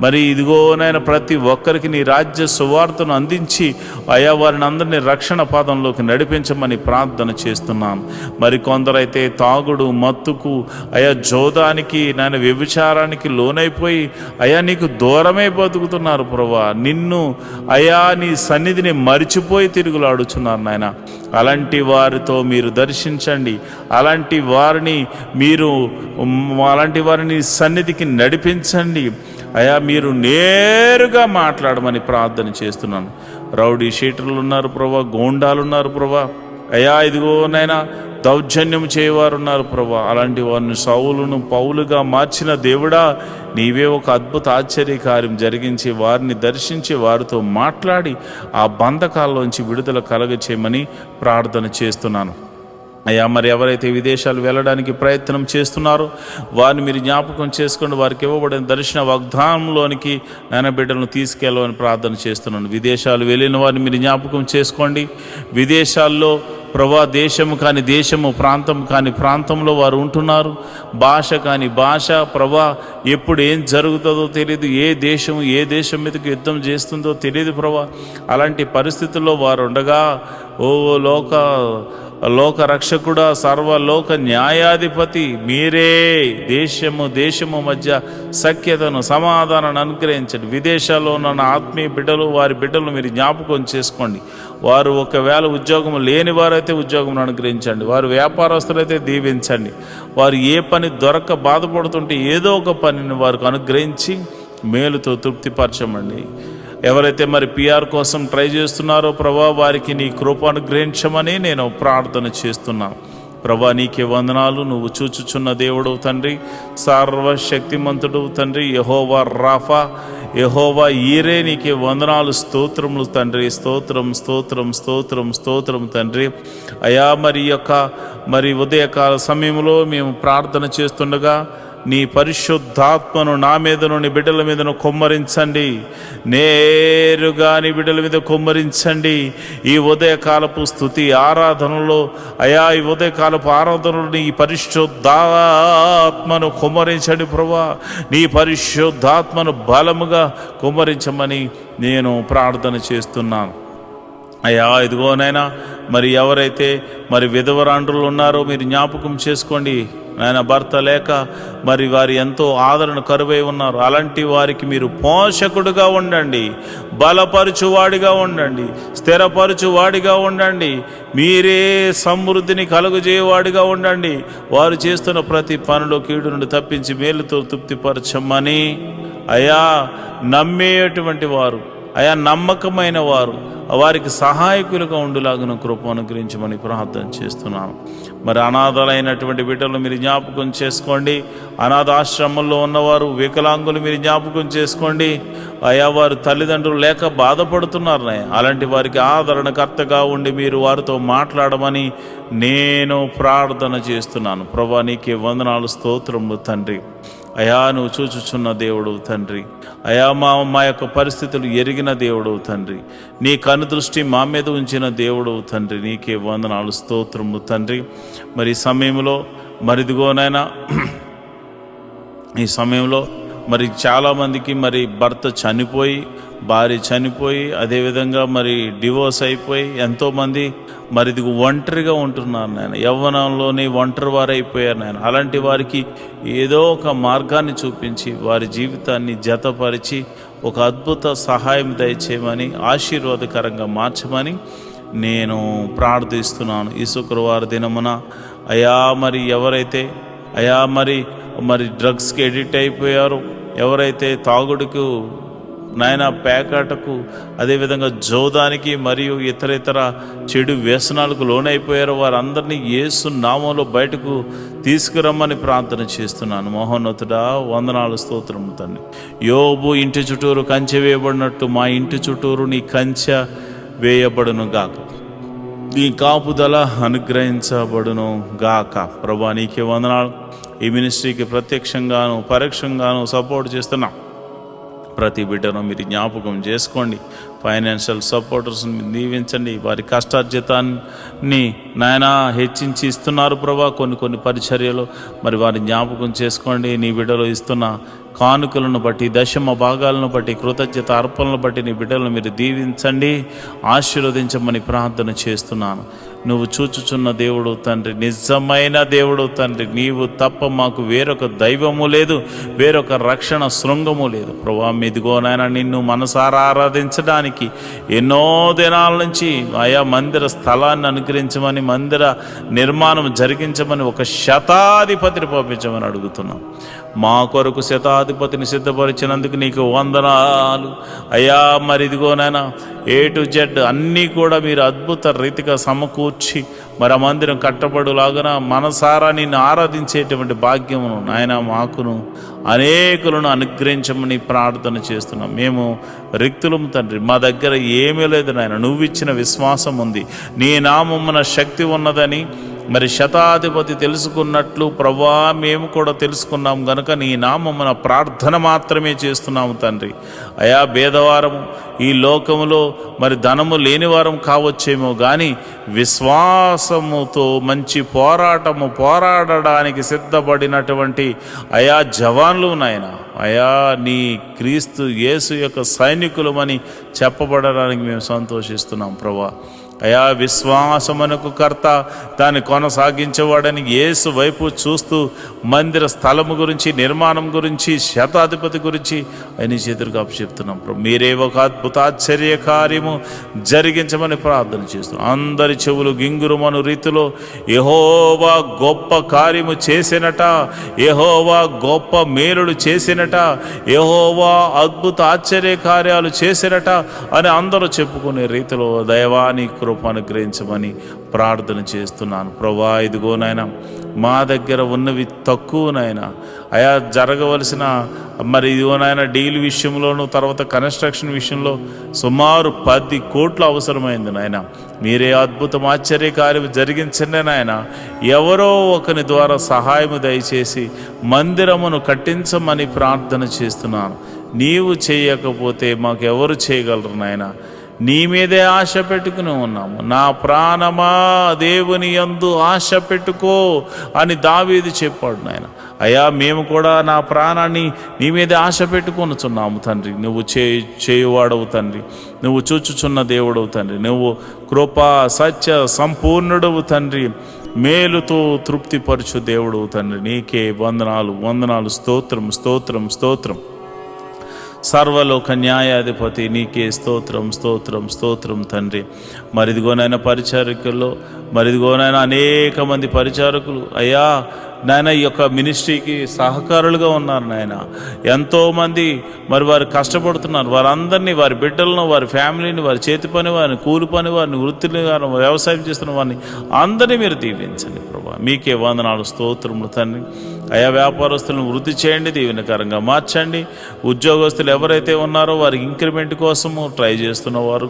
మరి ఇదిగో నాయన ప్రతి ఒక్కరికి నీ రాజ్య సువార్తను అందించి అయా వారిని అందరినీ రక్షణ పాదంలోకి నడిపించమని ప్రార్థన చేస్తున్నాను. మరి కొందరైతే తాగుడు మత్తుకు అయా జోదానికి నాయన వ్యభిచారానికి లోనైపోయి అయా నీకు దూరమే బతుకుతున్నారు ప్రభువా. నిన్ను అయా నీ సన్నిధిని మరిచిపోయి తిరుగులాడుచున్నారు నాయన. అలాంటి వారితో మీరు దర్శించండి, అలాంటి వారిని సన్నిధికి నడిపించండి అయా. మీరు నేరుగా మాట్లాడమని ప్రార్థన చేస్తున్నాను. రౌడీ షీటర్లు ఉన్నారు ప్రభా, గోండాలు ఉన్నారు ప్రభా అయా. ఇదిగో నైనా దౌర్జన్యం చేయవారు ఉన్నారు ప్రభా. అలాంటి వారిని సౌలును పౌలుగా మార్చిన దేవుడా, నీవే ఒక అద్భుత ఆశ్చర్యకార్యం జరిగించి వారిని దర్శించి వారితో మాట్లాడి ఆ బంధకాల్లోంచి విడుదల కలగచేయమని ప్రార్థన చేస్తున్నాను అయ్యా. మరి ఎవరైతే విదేశాలు వెళ్ళడానికి ప్రయత్నం చేస్తున్నారో వారిని మీరు జ్ఞాపకం చేసుకోండి. వారికి ఇవ్వబడిన దర్శన వాగ్దానంలోనికి నాయన బిడ్డలను తీసుకెళ్ళమని ప్రార్థన చేస్తున్నాను. విదేశాలు వెళ్ళిన వారిని మీరు జ్ఞాపకం చేసుకోండి. విదేశాల్లో ప్రభా దేశము కాని దేశము, ప్రాంతం కాని ప్రాంతంలో వారు ఉంటున్నారు. భాష కాని భాష ప్రభా, ఎప్పుడు ఏం జరుగుతుందో తెలియదు. ఏ దేశం మీదకి యుద్ధం చేస్తుందో తెలియదు ప్రభా. అలాంటి పరిస్థితుల్లో వారు ఉండగా ఓ లోక రక్షకుడా, సర్వలోక న్యాయాధిపతి మీరే దేశము మధ్య సఖ్యతను సమాధానాన్ని అనుగ్రహించండి. విదేశాల్లో ఉన్న ఆత్మీయ బిడ్డలు, వారి బిడ్డలు మీరు జ్ఞాపకం చేసుకోండి. వారు ఒకవేళ ఉద్యోగం లేని వారైతే ఉద్యోగం అనుగ్రహించండి. వారు వ్యాపారస్తులైతే దీవించండి. వారు ఏ పని దొరక్క బాధపడుతుంటే ఏదో ఒక పనిని వారికి అనుగ్రహించి మేలుతో తృప్తిపరచమండి. ఎవరైతే మరి పిఆర్ కోసం ట్రై చేస్తున్నారో ప్రభా, వారికి నీ కృప అనుగ్రహించమని నేను ప్రార్థన చేస్తున్నాను. ప్రభా నీకే వందనాలు. నువ్వు చూచుచున్న దేవుడు తండ్రి, సర్వశక్తిమంతుడు తండ్రి, యెహోవా రాఫా, యెహోవా ఈరే, నీకే వందనాలు, స్తోత్రములు తండ్రి. స్తోత్రం తండ్రి అయా. మరి ఉదయకాల సమయంలో మేము ప్రార్థన చేస్తుండగా నీ పరిశుద్ధాత్మను నా మీదను నీ బిడ్డల మీదను కుమ్మరించండి. నేరుగా నీ బిడ్డల మీద కుమ్మరించండి. ఈ ఉదయకాలపు స్తుతి ఆరాధనలో అయా, ఈ ఉదయకాలపు ఆరాధనలో నీ పరిశుద్ధాత్మను కుమ్మరించండి ప్రభా. నీ పరిశుద్ధాత్మను బలముగా కుమ్మరించమని నేను ప్రార్థన చేస్తున్నాను అయ్యా. ఇదిగోనైనా మరి ఎవరైతే మరి విధవరాండ్రులు ఉన్నారో మీరు జ్ఞాపకం చేసుకోండి నాయన. భర్త లేక మరి వారు ఎంతో ఆదరణ కరువై ఉన్నారు. అలాంటి వారికి మీరు పోషకుడుగా ఉండండి, బలపరచువాడిగా ఉండండి, స్థిరపరచువాడిగా ఉండండి. మీరే సమృద్ధిని కలుగజేయవాడిగా ఉండండి. వారు చేస్తున్న ప్రతి పనిలో కీడు నుండి తప్పించి మేలుతో తృప్తిపరచమని అయా. నమ్మేటువంటి వారు అయా, నమ్మకమైన వారు, వారికి సహాయకులుగా ఉండులాగిన కృప అనుగ్రహించమని ప్రార్థన చేస్తున్నాను. మరి అనాథలైనటువంటి బిడ్డలు మీరు జ్ఞాపకం చేసుకోండి. అనాథాశ్రమంలో ఉన్నవారు, వికలాంగులు మీరు జ్ఞాపకం చేసుకోండి అయా. వారు తల్లిదండ్రులు లేక బాధపడుతున్నారు. అలాంటి వారికి ఆదరణకర్తగా ఉండి మీరు వారితో మాట్లాడమని నేను ప్రార్థన చేస్తున్నాను. ప్రభా నీకే వందనాలు, స్తోత్రములు తండ్రి అయా. నువ్వు చూచుచున్న దేవుడు తండ్రి అయా. మా యొక్క పరిస్థితులు ఎరిగిన దేవుడు తండ్రి. నీ కనుదృష్టి మా మీద ఉంచిన దేవుడు తండ్రి. నీకే వందనాలు, స్తోత్రము తండ్రి. మరి ఈ సమయంలో మరిదిగోనైనా ఈ సమయంలో మరి చాలామందికి మరి భర్త చనిపోయి, భార్య చనిపోయి, అదేవిధంగా మరి డివోర్స్ అయిపోయి ఎంతోమంది మరి ఇది ఒంటరిగా ఉంటున్నారు నాయన. యవ్వనంలోనే ఒంటరి వారు అయిపోయారు నాయన. అలాంటి వారికి ఏదో ఒక మార్గాన్ని చూపించి వారి జీవితాన్ని జతపరిచి ఒక అద్భుత సహాయం దయచేయమని, ఆశీర్వాదకరంగా మార్చమని నేను ప్రార్థిస్తున్నాను. ఈ శుక్రవారం దినమున అయా మరి ఎవరైతే అయా మరి డ్రగ్స్కి ఎడిక్ట్ అయిపోయారో, ఎవరైతే తాగుడుకు నాయన, పేకాటకు, అదేవిధంగా జోదానికి మరియు ఇతర చెడు వ్యసనాలకు లోనైపోయారో వారందరినీ యేసు నామంలో బయటకు తీసుకురమ్మని ప్రార్థన చేస్తున్నాను. మహోన్నతుడా వందనాలు, స్తోత్రము తండ్రి. యోబు ఇంటి చుట్టూరు కంచె వేయబడినట్టు మా ఇంటి చుట్టూరు నీ కంచె వేయబడును గాక, నీ కాపుదల అనుగ్రహించబడును గాక. ప్రభా నీకే వందనాలు. ఈ మినిస్ట్రీకి ప్రత్యక్షంగాను పరోక్షంగాను సపోర్ట్ చేస్తున్నా ప్రతి బిడ్డను మీరు జ్ఞాపకం చేసుకోండి. ఫైనాన్షియల్ సపోర్టర్స్ని మీరు దీవించండి. వారి కష్టార్జితాన్ని నాయన హెచ్చించి ఇస్తున్నారు ప్రభా కొన్ని పరిచర్యలు, మరి వారి జ్ఞాపకం చేసుకోండి. నీ బిడ్డలు ఇస్తున్న కానుకలను బట్టి, దశమ భాగాలను బట్టి, కృతజ్ఞత అర్పణలను బట్టి నీ బిడ్డలను మీరు దీవించండి, ఆశీర్వదించమని ప్రార్థన చేస్తున్నాను. నువ్వు చూచుచున్న దేవుడు తండ్రి, నిజమైన దేవుడు తండ్రి. నీవు తప్ప మాకు వేరొక దైవము లేదు, వేరొక రక్షణ శృంగము లేదు ప్రభా. ఇదిగోనైనా నిన్ను మనసారా ఆరాధించడానికి ఎన్నో దినాల నుంచి ఆయా మందిర స్థలాన్ని అనుగ్రహించమని, మందిర నిర్మాణం జరిగించమని ఒక శతాధిపతిని పంపించమని అడుగుతున్నాం. మా కొరకు శతాధిపతిని సిద్ధపరిచినందుకు నీకు వందనాలు అయ్యా. మరి ఇదిగోనైనా A to Z అన్నీ కూడా మీరు అద్భుత రీతిగా సమకూర్చి మరి ఆ మందిరం కట్టబడులాగన మనసారా నిన్ను ఆరాధించేటువంటి భాగ్యమును నాయన మాకును అనేకులను అనుగ్రహించమని ప్రార్థన చేస్తున్నాం. మేము రిక్తులం తండ్రి, మా దగ్గర ఏమీ లేదు నాయన. నువ్వు ఇచ్చిన విశ్వాసం ఉంది, నీ నామమున శక్తి ఉన్నదని మరి శతాధిపతి తెలుసుకున్నట్లు ప్రభా మేము కూడా తెలుసుకున్నాం గనుక నీ నామమున ప్రార్థన మాత్రమే చేస్తున్నాము తండ్రి. అయా భేదవారము ఈ లోకములో మరి ధనము లేనివారం కావచ్చేమో కానీ విశ్వాసముతో మంచి పోరాడడానికి సిద్ధపడినటువంటి అయా జవాన్లు నాయన, అయా నీ క్రీస్తు యేసు యొక్క సైనికులమని చెప్పబడడానికి మేము సంతోషిస్తున్నాం ప్రభా. అయా విశ్వాసమునకు కర్త, దాన్ని కొనసాగించేవాడని యేసు వైపు చూస్తూ మందిర స్థలము గురించి, నిర్మాణం గురించి, శతాధిపతి గురించి ఆయన చేతులకు అప్పచెప్తున్నాం ప్రభు. మీరే ఒక అద్భుతాశ్చర్య కార్యము జరిగించమని ప్రార్థన చేస్తున్నాం. అందరి చెవులు గింగురుమను రీతిలో యెహోవా గొప్ప కార్యము చేసినట, యెహోవా గొప్ప మేలులు చేసినట, యెహోవా అద్భుత ఆశ్చర్య కార్యాలు చేసినట అని అందరూ చెప్పుకునే రీతిలో దైవాని అనుగ్రహించమని ప్రార్థన చేస్తున్నాను ప్రభా. ఇదిగోనైనా మా దగ్గర ఉన్నవి తక్కువనైనా అయా జరగవలసిన మరి ఇదిగోనైనా డీల్ విషయంలోనూ తర్వాత కన్స్ట్రక్షన్ విషయంలో సుమారు 10 కోట్లు అవసరమైంది నాయన. మీరే అద్భుతం ఆశ్చర్యకార్యం జరిగించండి నాయన. ఎవరో ఒకరి ద్వారా సహాయము దయచేసి మందిరమును కట్టించమని ప్రార్థన చేస్తున్నాను. నీవు చేయకపోతే మాకెవరు చేయగలరు నాయన. నీ మీదే ఆశ పెట్టుకుని ఉన్నాము. నా ప్రాణమా దేవుని యందు ఆశ పెట్టుకో అని దావీదు చెప్పాడు నాయన. అయ్యా మేము కూడా నా ప్రాణాన్ని నీ మీదే ఆశ పెట్టుకొనుచున్నాము తండ్రి. నువ్వు చేయువాడవు తండ్రి, నువ్వు చూచుచున్న దేవుడవు తండ్రి, నువ్వు కృపా సత్య సంపూర్ణుడవు తండ్రి, మేలుతో తృప్తిపరచు దేవుడవు తండ్రి. నీకే వందనాలు స్తోత్రం. సర్వలోక న్యాయాధిపతి నీకే స్తోత్రం తండ్రి. మరిదిగోనైనా పరిచారకుల్లో మరిదిగోనైనా అనేక మంది పరిచారకులు అయ్యా నాయన ఈ యొక్క మినిస్ట్రీకి సహకారులుగా ఉన్నారు నాయన. ఎంతోమంది మరి వారు కష్టపడుతున్నారు. వారందరినీ, వారి బిడ్డలను, వారి ఫ్యామిలీని, వారి చేతి పని వారిని, కూలి పని వారిని, వృత్తిని వారిని, వ్యవసాయం చేస్తున్న వారిని అందరినీ మీరు దీవించండి ప్రభా. మీకే వందనాలు స్తోత్రములు తండ్రి. అయా వ్యాపారస్తులను వృద్ధి చేయండి, దీవెనకరంగా మార్చండి. ఉద్యోగస్తులు ఎవరైతే ఉన్నారో వారికి ఇంక్రిమెంట్ కోసము ట్రై చేస్తున్నవారు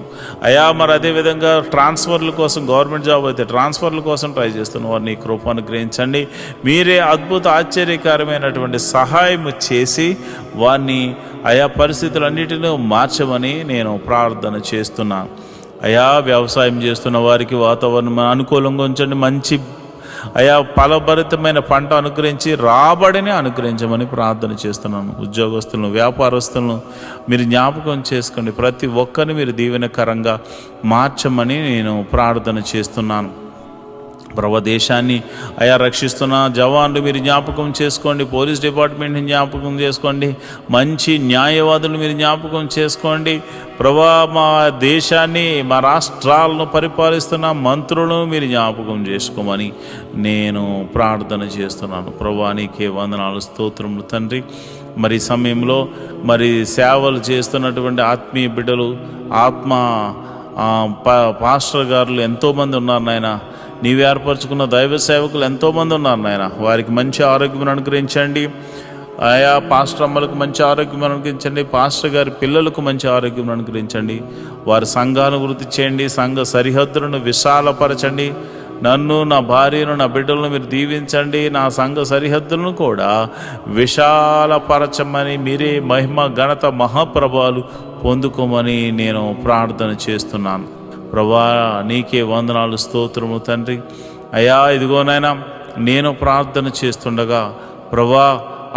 అయా మరి అదేవిధంగా ట్రాన్స్ఫర్ల కోసం, గవర్నమెంట్ జాబ్ అయితే ట్రాన్స్ఫర్ల కోసం ట్రై చేస్తున్నవారు నీ కృపను గ్రహించండి. మీరే అద్భుత ఆశ్చర్యకరమైనటువంటి సహాయం చేసి వారిని ఆయా పరిస్థితులన్నిటినీ మార్చమని నేను ప్రార్థన చేస్తున్నాను. అయా వ్యవసాయం చేస్తున్న వారికి వాతావరణం అనుకూలంగా ఉంచండి. మంచి అయా ఫలభరితమైన పంట అనుగ్రహించి రాబడిని అనుగ్రహించమని ప్రార్థన చేస్తున్నాను. ఉద్యోగస్తులను, వ్యాపారస్తులను మీరు జ్ఞాపకం చేసుకోండి. ప్రతి ఒక్కరిని మీరు దీవెనకరంగా మార్చమని నేను ప్రార్థన చేస్తున్నాను. ప్రభు దేశాన్ని అయా రక్షిస్తున్న జవాన్లు మీరు జ్ఞాపకం చేసుకోండి. పోలీస్ డిపార్ట్మెంట్ని జ్ఞాపకం చేసుకోండి. మంచి న్యాయవాదులు మీరు జ్ఞాపకం చేసుకోండి. ప్రభా మా దేశాన్ని, మా రాష్ట్రాలను పరిపాలిస్తున్న మంత్రులను మీరు జ్ఞాపకం చేసుకోమని నేను ప్రార్థన చేస్తున్నాను. ప్రభా నీకే వందనాలు స్తోత్రములు తండ్రి. మరి సమయంలో మరి సేవలు చేస్తున్నటువంటి ఆత్మీయ బిడ్డలు, పాస్టర్ గారులు ఎంతోమంది ఉన్నారు నాయన. నీవు ఏర్పరచుకున్న దైవ సేవకులు ఎంతోమంది ఉన్నారు నాయన. వారికి మంచి ఆరోగ్యం అనుగ్రహించండి. ఆయా పాస్టర్ అమ్మలకు మంచి ఆరోగ్యం అనుగ్రహించండి. పాస్టర్ గారి పిల్లలకు మంచి ఆరోగ్యం అనుగ్రహించండి. వారి సంఘాలను వృద్ధి చేయండి. సంఘ సరిహద్దులను విశాలపరచండి. నన్ను, నా భార్యను, నా బిడ్డలను మీరు దీవించండి. నా సంఘ సరిహద్దులను కూడా విశాలపరచమని, మీరే మహిమ, ఘనత, మహాప్రభావాలు పొందుకోమని నేను ప్రార్థన చేస్తున్నాను. ప్రభా, నీకే వందనాలు, స్తోత్రము తండ్రి. అయ్యా, ఇదిగోనైనా నేను ప్రార్థన చేస్తుండగా ప్రభా,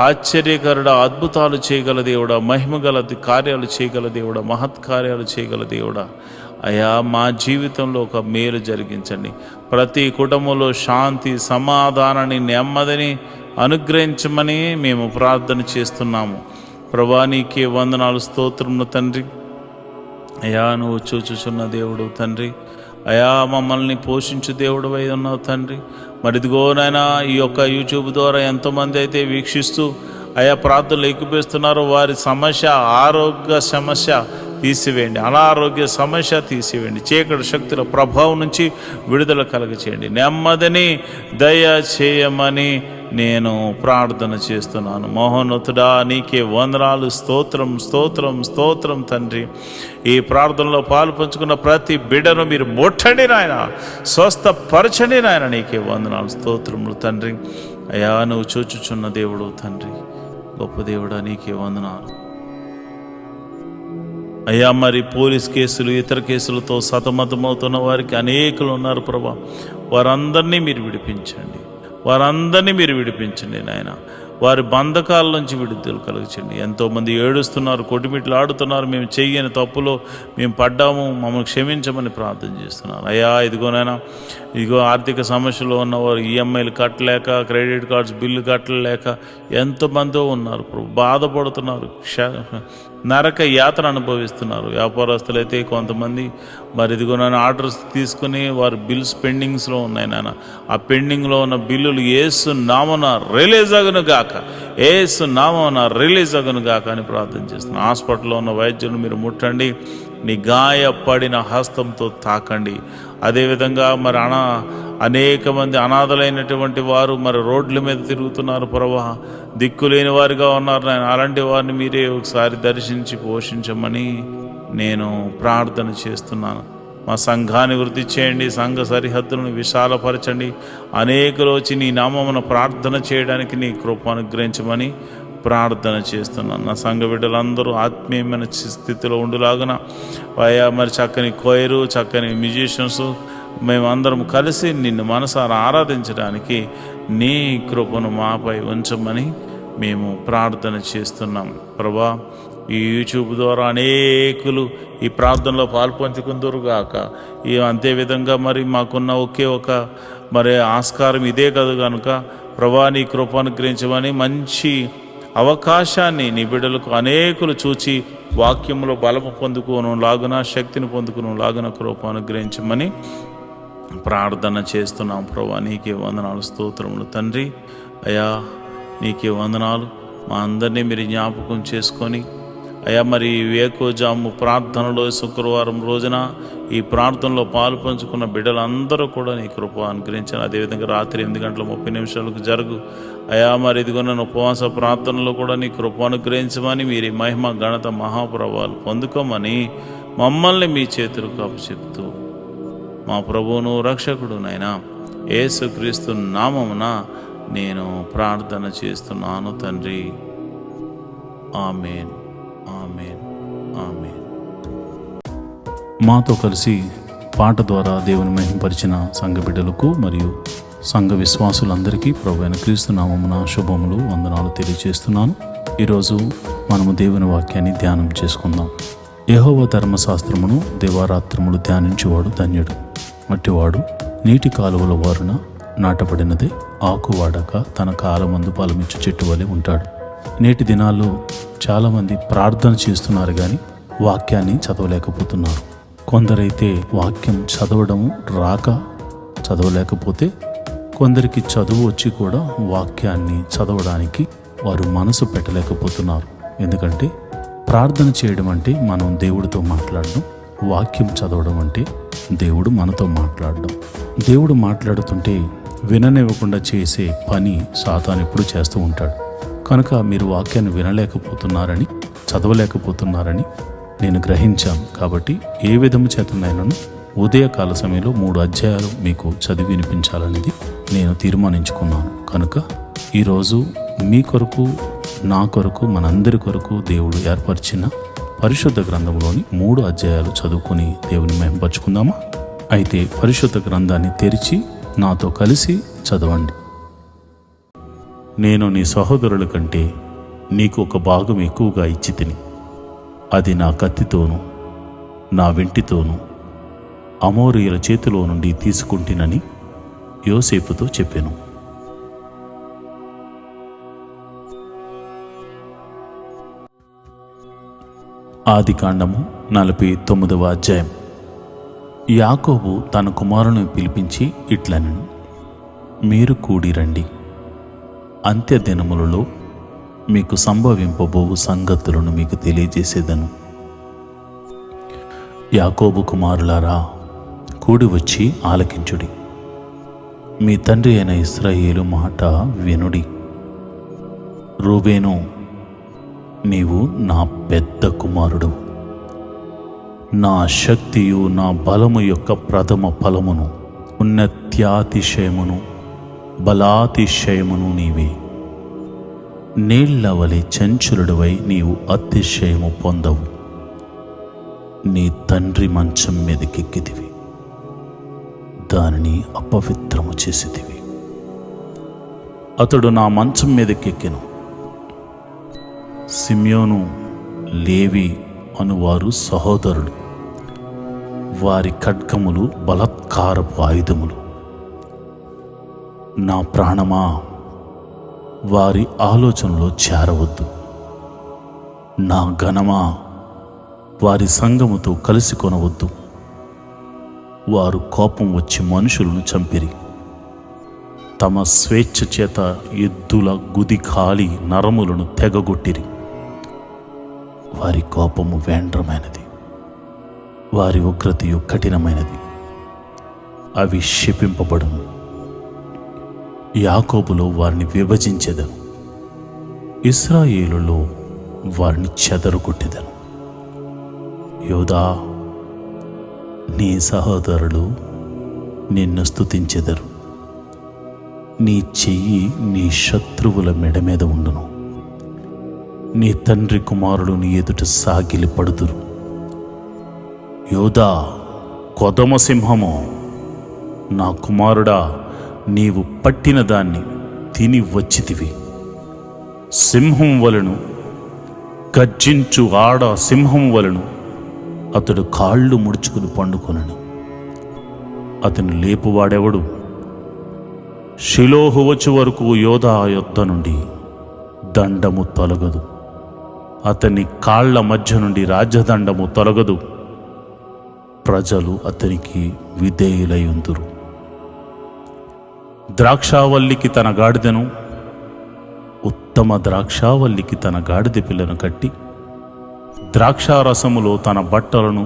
ఆశ్చర్యకరుడ, అద్భుతాలు చేయగల దేవుడా, మహిమగల కార్యాలు చేయగల దేవుడా, మహత్కార్యాలు చేయగల దేవుడా, అయ్యా మా జీవితంలో ఒక మేలు జరిగించండి. ప్రతి కుటుంబంలో శాంతి, సమాధానాన్ని, నెమ్మదిని అనుగ్రహించమని మేము ప్రార్థన చేస్తున్నాము. ప్రభా, నీకే వందనాలు, స్తోత్రములు తండ్రి. అయ్యా, నువ్వు చూచుచున్న దేవుడు తండ్రి. అయా, మమ్మల్ని పోషించు దేవుడు అయి ఉన్నావు తండ్రి. మరి ఇదిగోనైనా ఈ యొక్క యూట్యూబ్ ద్వారా ఎంతోమంది అయితే వీక్షిస్తూ అయా ప్రార్థనలు ఎక్కువేస్తున్నారో వారి సమస్య, ఆరోగ్య సమస్య తీసివేయండి, అనారోగ్య సమస్య తీసివేయండి, చీకటి శక్తుల ప్రభావం నుంచి విడుదల కలగచేయండి, నెమ్మదిని దయ చేయమని నేను ప్రార్థన చేస్తున్నాను. మహోన్నతుడా, నీకే వందనాలు, స్తోత్రం స్తోత్రం స్తోత్రం తండ్రి. ఈ ప్రార్థనలో పాలు పంచుకున్న ప్రతి బిడ్డను మీరు ముట్టండి నాయన, స్వస్థపరచండి నాయన. నీకే వందనాలు, స్తోత్రములు తండ్రి. అయ్యా, నువ్వు చూచుచున్న దేవుడు తండ్రి, గొప్ప దేవుడా, నీకే వందనాలు. అయ్యా, మరి పోలీస్ కేసులు, ఇతర కేసులతో సతమతమవుతున్న వారికి అనేకులు ఉన్నారు ప్రభా. వారందరినీ మీరు విడిపించండి, వారందరినీ మీరు విడిపించండి నాయన. వారి బంధకాల నుంచి విడుదల కలుగచండి. ఎంతోమంది ఏడుస్తున్నారు, కొట్టుమిట్లు ఆడుతున్నారు. మేము చెయ్యని తప్పులో మేము పడ్డాము, మమ్మల్ని క్షమించమని ప్రార్థన చేస్తున్నారు. అయ్యా, ఇదిగోనైనా ఇదిగో ఆర్థిక సమస్యలో ఉన్నవారు ఈఎంఐలు కట్టలేక, క్రెడిట్ కార్డ్స్ బిల్లు కట్టలేక ఎంతమందో ఉన్నారు ప్రభు, బాధపడుతున్నారు, నరక యాతన అనుభవిస్తున్నారు. వ్యాపారస్తులు అయితే కొంతమంది మరి ఇదిగో నన్ను ఆర్డర్స్ తీసుకుని వారు బిల్స్ పెండింగ్స్లో ఉన్నాయి నాన్న. ఆ పెండింగ్లో ఉన్న బిల్లులు యేసు నామమున రిలీజ్ అగును గాక, యేసు నామమున రిలీజ్ అగును గాక అని ప్రార్థన చేస్తున్నాను. హాస్పిటల్లో ఉన్న వైద్యులను మీరు ముట్టండి, నీ గాయపడిన హస్తంతో తాకండి. అదేవిధంగా మరి అనేక మంది అనాథలైనటువంటి వారు మరి రోడ్ల మీద తిరుగుతున్నారు ప్రభా, దిక్కులేని వారిగా ఉన్నారు నాయన. అలాంటి వారిని మీరే ఒకసారి దర్శించి పోషించమని నేను ప్రార్థన చేస్తున్నాను. మా సంఘాన్ని వృద్ధి చేయండి, సంఘ సరిహద్దులను విశాలపరచండి. అనేకులు వచ్చి నీ నామమున ప్రార్థన చేయడానికి నీ కృప అనుగ్రహించమని ప్రార్థన చేస్తున్నాను. నా సంఘ బిడ్డలందరూ ఆత్మీయమైన స్థితిలో ఉండులాగున అయ్యా, మరి చక్కని కోయరు, చక్కని మ్యూజిషియన్స్ మేమందరం కలిసి నిన్ను మనసారా ఆరాధించడానికి నీ కృపను మాపై ఉంచమని మేము ప్రార్థన చేస్తున్నాం ప్రభా. ఈ యూట్యూబ్ ద్వారా అనేకులు ఈ ప్రార్థనలో పాల్పంచుకుందరుగాక. అంతేవిధంగా మరి మాకున్న ఒకే ఒక మరి ఆస్కారం ఇదే కదా కనుక ప్రభా, నీ కృప అనుగ్రహించమని మంచి అవకాశాన్ని నీ బిడ్డలకు అనేకులు చూచి వాక్యంలో బలము పొందుకోను లాగున, శక్తిని పొందుకును లాగున కృప అనుగ్రహించమని ప్రార్థన చేస్తున్నాం ప్రభా. నీకే వందనాలు, స్తోత్రములు తండ్రి. అయ్యా, నీకే వందనాలు. మా అందరినీ మీరు జ్ఞాపకం చేసుకొని అయ్యా, మరి వేకోజాము ప్రార్థనలో శుక్రవారం రోజున ఈ ప్రార్థనలో పాలు పంచుకున్న బిడ్డలందరూ కూడా నీ కృప అనుగ్రహించాను. అదేవిధంగా రాత్రి 8:30 జరుగు అయ్యా, మరి ఇదిగోన్న ఉపవాస ప్రార్థనలో కూడా నీ కృప అనుగ్రహించమని, మీరు మహిమ, ఘనత, మహాప్రభావాలు పొందుకోమని మమ్మల్ని మీ చేతులకు అప్పచెప్తూ మా ప్రభువును రక్షకుడు నైనా యేసుక్రీస్తు నామమున నేను ప్రార్థన చేస్తున్నాను తండ్రి. ఆమేన్, ఆమేన్, ఆమేన్. మాతో కలిసి పాట ద్వారా దేవుని మహింపరిచిన సంఘ బిడ్డలకు మరియు సంఘ విశ్వాసులందరికీ ప్రభువైన క్రీస్తు నామమున శుభములు, వందనాలు తెలియజేస్తున్నాను. ఈరోజు మనము దేవుని వాక్యాన్ని ధ్యానం చేసుకుందాం. యెహోవా ధర్మశాస్త్రమును దివారాత్రములు ధ్యానించేవాడు ధన్యుడు. మట్టివాడు నీటి కాలువల వారున నాటబడినదే, ఆకువాడక తన కాలమందు ఫలమిచ్చు చెట్టు వలె ఉంటాడు. నేటి దినాల్లో చాలామంది ప్రార్థన చేస్తున్నారు కానీ వాక్యాన్ని చదవలేకపోతున్నారు. కొందరైతే వాక్యం చదవడము రాక చదవలేకపోతే, కొందరికి చదువు వచ్చి కూడా వాక్యాన్ని చదవడానికి వారు మనసు పెట్టలేకపోతున్నారు. ఎందుకంటే ప్రార్థన చేయడం అంటే మనం దేవుడితో మాట్లాడడం, వాక్యం చదవడం అంటే దేవుడు మనతో మాట్లాడడం. దేవుడు మాట్లాడుతుంటే విననివ్వకుండా చేసే పని సాతాను ఎప్పుడు చేస్తూ ఉంటాడు. కనుక మీరు వాక్యాన్ని వినలేకపోతున్నారని, చదవలేకపోతున్నారని నేను గ్రహించాను. కాబట్టి ఏ విధము చేతనైనాను ఉదయకాల సమయంలో 3 అధ్యాయాలు మీకు చదివి వినిపించాలనేది నేను తీర్మానించుకున్నాను. కనుక ఈరోజు మీ కొరకు, నా కొరకు, మనందరి కొరకు దేవుడు ఏర్పరిచిన పరిశుద్ధ గ్రంథంలోని 3 అధ్యాయాలు చదువుకొని దేవుని మహిమపరుచుకుందామా? అయితే పరిశుద్ధ గ్రంథాన్ని తెరిచి నాతో కలిసి చదవండి. నేను నీ సహోదరుల కంటే నీకు ఒక భాగం ఎక్కువగా ఇచ్చి తిని, అది నా కత్తితోనూ నా వెంటితోనూ అమోరీయుల చేతిలో నుండి తీసుకుంటునని యోసేపుతో చెప్పాను. ఆదికాండము 49వ అధ్యాయం. యాకోబు తన కుమారుని పిలిపించి ఇట్లనెను, మీరు కూడి రండి, అంత్య దినములలో మీకు సంభవింపబోవు సంగతులను మీకు తెలియజేసేదను. యాకోబు కుమారులారా, కూడి వచ్చి ఆలకించుడి. మీ తండ్రి అయిన ఇశ్రాయేలు మాట వినుడి. రూబేను, నీవు నా పెద్ద కుమారుడు, నా శక్తియు నా బలము యొక్క ప్రథమ ఫలమును, ఉన్నత్యాతిశయమును బలాతిశయమును నీవే. నీళ్ల వలె చంచలుడివై నీవు అతిశయము పొందవు. నీ తండ్రి మంచం మీదకెక్కితివి, దానిని అపవిత్రము చేసితివి. అతడు నా మంచం మీదకెక్కెను. సిమ్యోను, లేవి అనువారు సహోదరుడు. వారి ఖడ్గములు బలత్కారపు ఆయుధములు. నా ప్రాణమా, వారి ఆలోచనలో చేరవద్దు. నా ఘనమా, వారి సంగముతో కలిసి కొనవద్దు. వారు కోపం వచ్చి మనుషులను చంపిరి. తమ స్వేచ్ఛ చేత ఎద్దుల గుది కాలి నరములను తెగగొట్టిరి. వారి కోపము వేండ్రమైనది, వారి ఉగ్రతయు కఠినమైనది. అవి శపింపబడును. యాకోబులో వారిని విభజించెదను, ఇశ్రాయేలులో వారిని చెదరగొట్టెదను. యోదా, నీ సహోదరులు నిన్ను స్తుతించెదరు. నీ చెయ్యి నీ శత్రువుల మెడ మీద ఉండును. నీ తండ్రి కుమారులు నీ ఎదుట సాగిలి పడుదురు. యోదా, కొదమ సింహము, నా కుమారుడా, నీవు పట్టిన దాన్ని తిని వచ్చితివి. సింహం వలను, గర్జించు ఆడ సింహం వలను అతడు కాళ్ళు ముడుచుకుని పండుకొనను. అతను లేపువాడెవడు? షిలోహు వచ్చి వరకు యోధా యొద్ద నుండి దండము తొలగదు. అతని కాళ్ల మధ్య నుండి రాజదండము తొలగదు. ప్రజలు అతనికి విధేయులై ఉందురు. ద్రాక్షావల్లికి తన గాడిదను, ఉత్తమ ద్రాక్షావల్లికి తన గాడిద పిల్లను కట్టి, ద్రాక్షారసములో తన బట్టలను,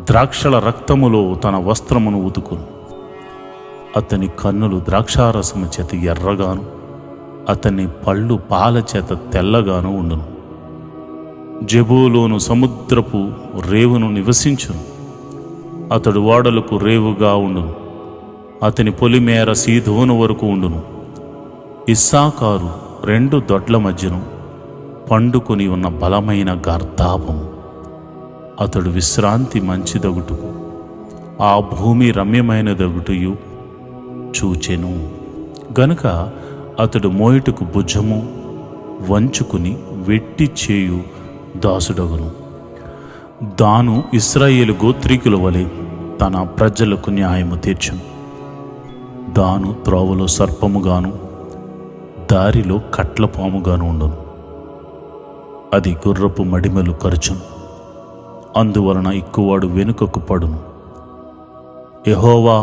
ద్రాక్షల రక్తములో తన వస్త్రమును ఉతుకును. అతని కన్నులు ద్రాక్షారసము చేత ఎర్రగాను, అతని పళ్ళు పాల చేత తెల్లగాను ఉండును. జెబూలూను సముద్రపు రేవును నివసించును. అతడు ఓడలకు రేవుగా ఉండును. అతని పొలిమేర సీదోను వరకు ఉండును. ఇస్సాకారు 2 దొడ్ల మధ్యను పండుకొని ఉన్న బలమైన గర్దాపము. అతడు విశ్రాంతి మంచిదగుటకు, ఆ భూమి రమ్యమైనదగుటయు చూచెను. గనుక అతడు మోయుటకు భుజము వంచుకుని వెట్టి చేయు దాసుడగును. దాను ఇశ్రాయేలు గోత్రీకుల వలె తన ప్రజలకు న్యాయము తీర్చును. దాను త్రోవలో సర్పముగాను, దారిలో కట్లపాముగాను ఉండును. అది గుర్రపు మడిమెలు కరుచును. అందువలన ఎక్కువాడు వెనుకకు పడును. యెహోవా,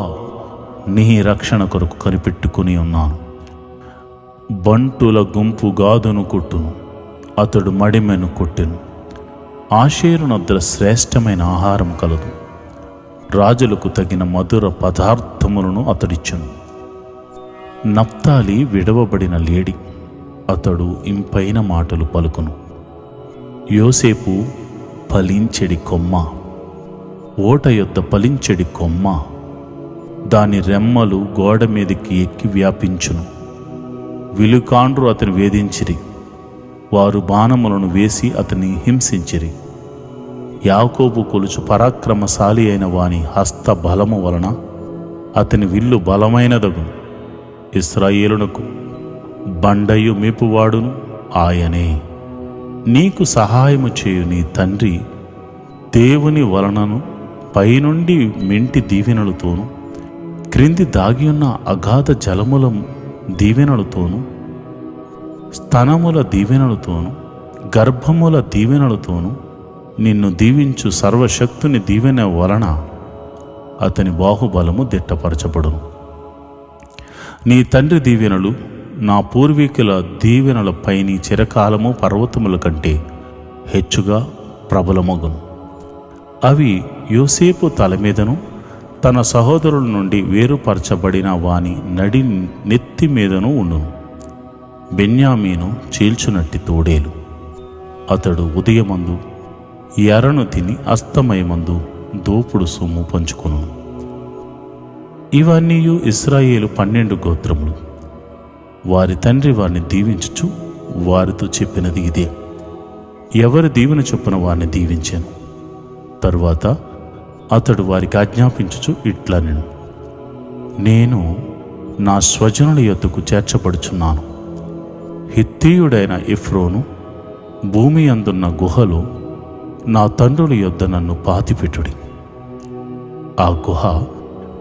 నీ రక్షణ కొరకు కనిపెట్టుకుని ఉన్నాను. బంటుల గుంపు గాదును కొట్టును. అతడు మడిమెను కొట్టెను. ఆషేరు నద్ర శ్రేష్టమైన ఆహారం కలదు. రాజులకు తగిన మధుర పదార్థములను అతడిచ్చును. నప్తాలి విడవబడిన లేడి, అతడు ఇంపైన మాటలు పలుకును. యోసేపు ఫలించెడి కొమ్మ, ఓట యొద్ద ఫలించెడి కొమ్మ, దాని రెమ్మలు గోడ మీదకి ఎక్కి వ్యాపించును. విలుకాండ్రు అతని వేధించిరి, వారు బాణములను వేసి అతని హింసించిరి. యాకోబు కొలుచు పరాక్రమశాలి అయిన వాని హస్త బలము వలన అతని విల్లు బలమైనదగును. ఇశ్రాయేలునకు బండయు మేపువాడును ఆయనే. నీకు సహాయము చేయు నీ తండ్రి దేవుని వలనను పైనుండి మెంటి దీవెనలతోనూ క్రింది దాగియున్న అగాధ జలముల దీవెనలతోనూ స్తనముల దీవెనలతోనూ గర్భముల దీవెనలతోనూ నిన్ను దీవించు సర్వశక్తుని దీవెన వలన అతని బాహుబలము దిట్టపరచబడును. నీ తండ్రి దీవెనలు నా పూర్వీకుల దీవెనలపై నీ చిరకాలము పర్వతముల కంటే హెచ్చుగా ప్రబలమగును. అవి యోసేపు తల మీదను తన సహోదరుల నుండి వేరుపరచబడిన వాని నడి నెత్తి మీదను ఉండును. బెన్యామీను చీల్చునట్టి తోడేలు, అతడు ఉదయమందు ఎరను తిని అస్తమయమందు దోపుడు సొమ్ము పంచుకొను. ఇవన్నీ ఇశ్రాయేలు 12 గోత్రములు. వారి తండ్రి వారిని దీవించుచు వారితో చెప్పినది ఇదే. ఎవరి దీవెన చొప్పున వారిని దీవించాను. తరువాత అతడు వారికి ఆజ్ఞాపించుచు ఇట్లనెను, నేను నా స్వజనుల యొద్దకు చేర్చబడుచున్నాను. హిత్తీయుడైన ఎఫ్రోను భూమి అందున్న గుహలో నా తండ్రుల యొద్ద నన్ను పాతిపెట్టుడి. ఆ గుహ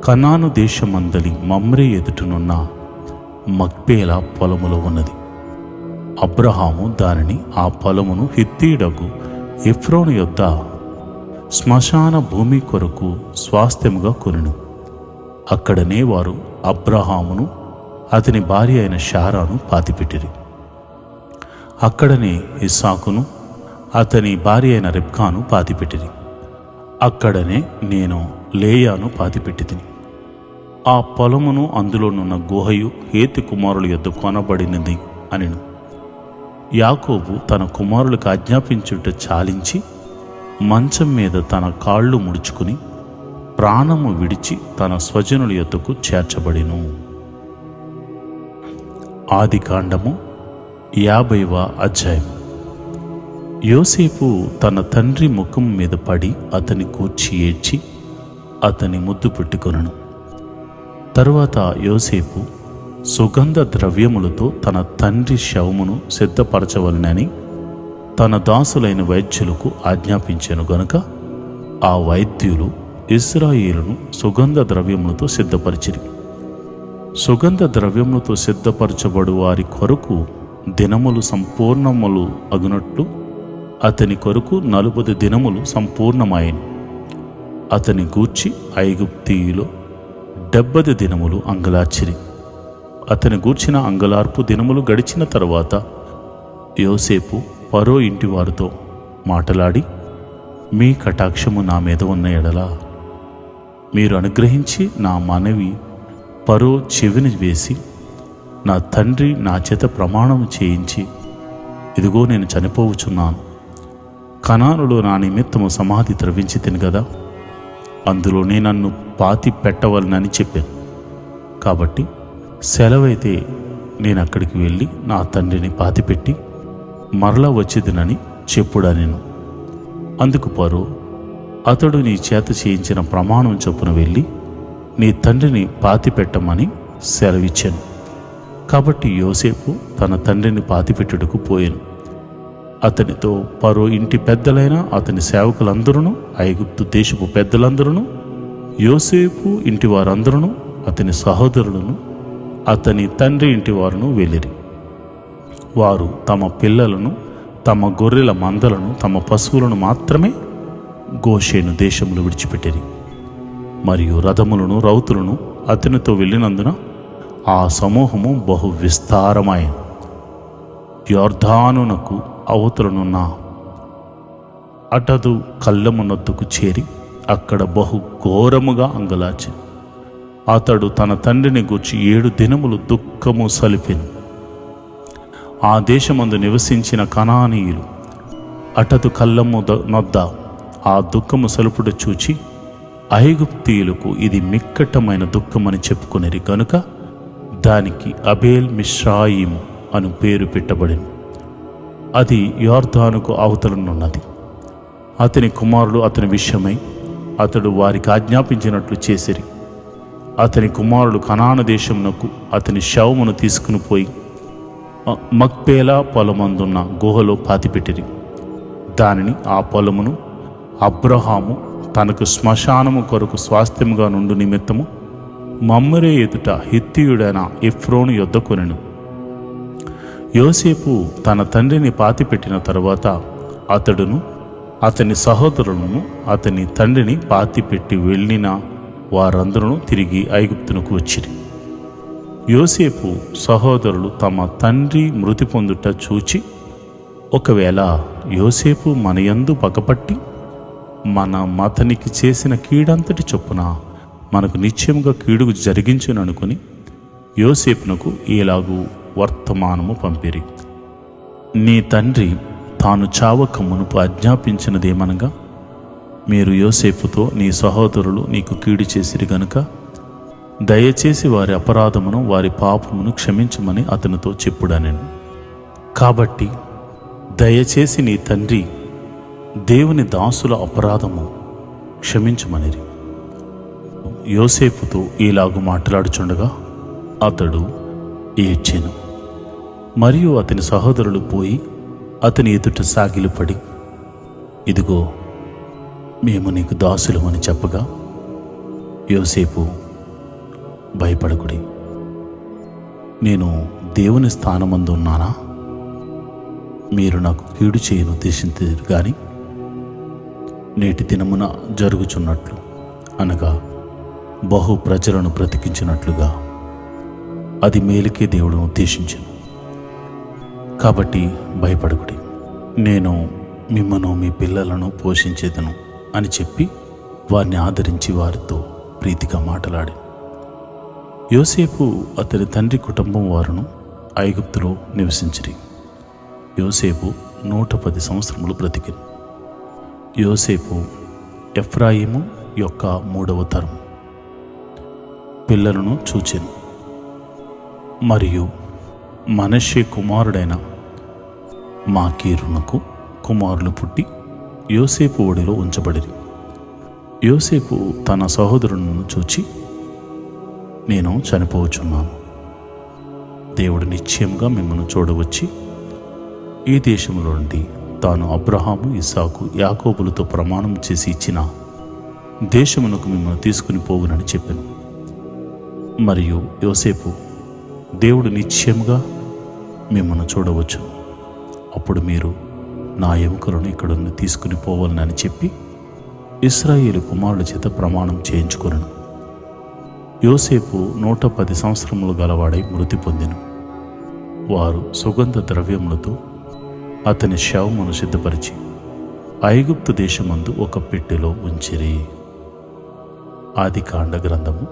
కనాను దేశమందలి మమ్రే ఎదుటనున్న మక్పేలా పొలములో ఉన్నది. అబ్రహాము దానిని, ఆ పొలమును హిత్తీయుడగు ఎఫ్రోను యొద్ద శ్మశాన భూమి కొరకు స్వాస్థ్యముగా కొనెను. అక్కడనే వారు అబ్రహామును అతని భార్య అయిన శారాను పాతిపెట్టిరి. అక్కడనే ఇస్సాకును అతని భార్య అయిన రెబ్కాను పాతిపెట్టిరి. అక్కడనే నేను లేయాను పాతిపెట్టితిని. ఆ పొలమును అందులోనున్న గుహయు హేతి కుమారుల యొద్ద కొనబడినది అనెను. యాకోబు తన కుమారులకు ఆజ్ఞాపించుట చాలించి మంచం మీద తన కాళ్ళు ముడుచుకుని ప్రాణము విడిచి తన స్వజనుల యొద్దకు చేర్చబడిను. ఆదికాండము 50వ అధ్యాయం. యోసేపు తన తండ్రి ముఖం మీద పడి అతని కూర్చి ఏడ్చి అతని ముద్దు పెట్టుకొనెను. తరువాత యోసేపు సుగంధ ద్రవ్యములతో తన తండ్రి శవమును సిద్ధపరచవలనని తన దాసులైన వైద్యులకు ఆజ్ఞాపించెను గనుక ఆ వైద్యులు ఇశ్రాయేలును సుగంధ ద్రవ్యములతో సిద్ధపరిచిరి. సుగంధ ద్రవ్యములతో సిద్ధపరచబడు వారి కొరకు దినములు సంపూర్ణములు అగునట్లు అతని కొరకు 40 దినములు సంపూర్ణమాయెను. అతని గూర్చి ఐగుప్తీయులో 70 దినములు అంగలార్చిరి. అతని గూర్చిన అంగలార్పు దినములు గడిచిన తరువాత యోసేపు ఫరో ఇంటి వారితో మాటలాడి, మీ కటాక్షము నా మీద ఉన్న ఎడల మీరు అనుగ్రహించి నా మనవి ఫరో చెవిని వేసి నా తండ్రి నా చేత ప్రమాణం చేయించి, ఇదిగో నేను చనిపోవచ్చున్నాను, కనానులో నా నిమిత్తము సమాధి త్రవించి తిని కదా, అందులోనే నన్ను పాతి పెట్టవలనని చెప్పాను. కాబట్టి సెలవైతే నేను అక్కడికి వెళ్ళి నా తండ్రిని పాతిపెట్టి మరలా వచ్చేదినని చెప్పుడనెను. అందుకు ఫరో, అతడు నీ చేత చేయించిన ప్రమాణం చొప్పున వెళ్ళి నీ తండ్రిని పాతిపెట్టమని సెలవిచ్చాను. కాబట్టి యోసేపు తన తండ్రిని పాతిపెట్టుటకు పోయాను. అతనితో ఫరో ఇంటి పెద్దలైన అతని సేవకులందరూ, ఐగుప్తు దేశపు పెద్దలందరూ, యోసేపు ఇంటి వారందరూ, అతని సహోదరులను, అతని తండ్రి ఇంటి వారును వెళ్ళిరి. వారు తమ పిల్లలను, తమ గొర్రెల మందలను, తమ పశువులను మాత్రమే గోషేను దేశములు విడిచిపెట్టిరి. మరియు రథములను, రౌతులను అతనితో వెళ్ళినందున ఆ సమూహము బహు విస్తారమాయెను. యొర్దానునకు అవతలనున్న అటదు కళ్ళమునొద్దకు చేరి అక్కడ బహు ఘోరముగా అంగలాచి అతడు తన తండ్రిని గూర్చి 7 దినములు దుఃఖము సలిపెను. ఆ దేశమందు నివసించిన కనానీయులు అటదు కళ్ళము నొద్ద ఆ దుఃఖము సలుపుట చూచి ఐగుప్తీయులకు ఇది మిక్కటమైన దుఃఖమని చెప్పుకునేది కనుక దానికి అబేల్ మిశ్రాయిము అను పేరు పెట్టబడింది. అది యోర్దానుకు అవతలనున్నది. అతని కుమారులు అతని విషయమై అతడు వారికి ఆజ్ఞాపించినట్లు చేసిరి. అతని కుమారులు కనాను దేశమునకు అతని శవమును తీసుకుని పోయి మక్పేలా పొలమందున్న గుహలో పాతిపెట్టిరి. దానిని ఆ పొలమును అబ్రహాము తనకు శ్మశానము కొరకు స్వాస్థ్యముగా నుండు నిమిత్తము మమ్మరే ఎదుట హిత్తీయుడైన ఎఫ్రోను యొద్ద కొనెను. యోసేపు తన తండ్రిని పాతిపెట్టిన తరువాత అతడును అతని సహోదరులను అతని తండ్రిని పాతిపెట్టి వెళ్ళిన వారందరూ తిరిగి ఐగుప్తునకు వచ్చిరి. యోసేపు సహోదరులు తమ తండ్రి మృతి పొందుట చూచి, ఒకవేళ యోసేపు మన యందు పగపట్టి మతనికి చేసిన కీడంతటి చొప్పున మనకు నిశ్చయముగా కీడుగు జరిగించుననుకుని యోసేపునకు ఇలాగూ వర్తమానము పంపిరి. నీ తండ్రి తాను చావక మునుపు ఆజ్ఞాపించినదేమనగా, మీరు యోసేపుతో నీ సహోదరులు నీకు కీడు చేసిరి గనుక దయచేసి వారి అపరాధమును వారి పాపమును క్షమించమని అతనితో చెప్పుడనెను. కాబట్టి దయచేసి నీ తండ్రి దేవుని దాసుల అపరాధము క్షమించమనిరి. యోసేపుతో ఇలాగు మాట్లాడుచుండగా అతడు ఏడ్చెను. మరియు అతని సహోదరులు పోయి అతని ఎదుట సాగిలపడి, ఇదిగో మేము నీకు దాసులమని చెప్పగా, యోసేపు భయపడకుడి, నేను దేవుని స్థానమందు ఉన్నానా? మీరు నాకు కీడు చేయను ఉద్దేశించారు కానీ నేటి దినమున జరుగుచున్నట్లు అనగా బహు ప్రజలను బ్రతికించినట్లుగా అది మేలుకే దేవుడు ఉద్దేశించను. కాబట్టి భయపడకుడి, నేను మిమ్మను మీ పిల్లలను పోషించేదను అని చెప్పి వారిని ఆదరించి వారితో ప్రీతిగా మాట్లాడి, యోసేపు అతని తండ్రి కుటుంబం వారును ఐగుప్తులో నివసించిరి. యోసేపు 110 సంవత్సరములు బ్రతికిను. యోసేపు ఎఫ్రాయిము యొక్క 3వ తరము పిల్లలను చూచెను. మరియు మనష్షే కుమారుడైన మాకీరునకు కుమారులు పుట్టి యోసేపు ఒడిలో ఉంచబడిరి. యోసేపు తన సహోదరులను చూచి, నేను చనిపోవచ్చున్నాను, దేవుడు నిశ్చయంగా మిమ్మల్ని చూడవచ్చి ఈ దేశంలో నుండి తాను అబ్రహాము, ఇస్సాకు, యాకోబులతో ప్రమాణం చేసి ఇచ్చిన దేశమునకు మిమ్మల్ని తీసుకుని పోవునని చెప్పాను. మరియు యోసేపు, దేవుడు నిశ్చయంగా మిమ్మల్ని చూడవచ్చు, అప్పుడు మీరు నా ఎముకలను ఇక్కడ తీసుకుని పోవాలని చెప్పి ఇశ్రాయేలు కుమారుల చేత ప్రమాణం చేయించుకొనెను. యోసేపు 110 సంవత్సరములు గలవాడై మృతి పొందెను. వారు సుగంధ ద్రవ్యములతో అతని శవమును సిద్ధపరిచి ఐగుప్తు దేశమందు ఒక పెట్టెలో ఉంచిరి. ఆదికాండ గ్రంథము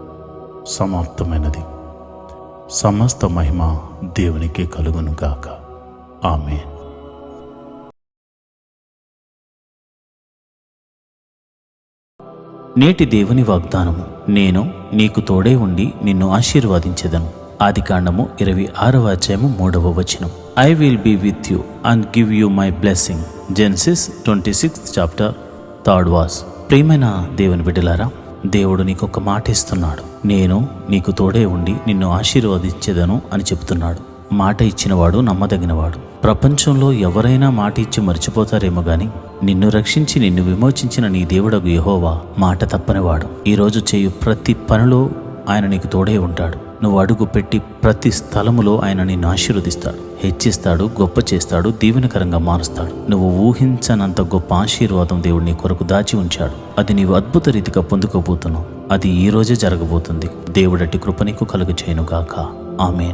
సమాప్తమైనది. సమస్త మహిమ దేవునికే కలుగును గాక. ఆమేన్. నేటి దేవుని వాగ్దానము, నేను నీకు తోడే ఉండి నిన్ను ఆశీర్వదించెదను. ఆదికాండము 26వ అధ్యాయము 3వ వచనం. I will be with you and give you my blessing. Genesis 26th chapter 3rd verse. ప్రియమైన దేవుని బిడ్డలారా, దేవుడు నీకొక మాట ఇస్తున్నాడు. నేను నీకు తోడే ఉండి నిన్ను ఆశీర్వదించెదను అని చెప్తున్నాడు. మాట ఇచ్చినవాడు నమ్మదగినవాడు. ప్రపంచంలో ఎవరైనా మాట ఇచ్చి మర్చిపోతారేమో గాని నిన్ను రక్షించి నిన్ను విమోచించిన నీ దేవుడగు యెహోవా మాట తప్పనివాడు. ఈరోజు చేయు ప్రతి పనిలో ఆయన నీకు తోడే ఉంటాడు. నువ్వు అడుగు పెట్టి ప్రతి స్థలములో ఆయన నిన్ను ఆశీర్వదిస్తాడు, హెచ్చిస్తాడు, గొప్ప చేస్తాడు, దీవెనకరంగా మారుస్తాడు. నువ్వు ఊహించనంత గొప్ప ఆశీర్వాదం దేవుడు నీ కొరకు దాచి ఉంచాడు. అది నీవు అద్భుత రీతిగా పొందుకోబోతున్నావు. అది ఈ రోజే జరగబోతుంది. దేవుడటి కృప నీకు కలుగచేయునుగాక. ఆమేన్.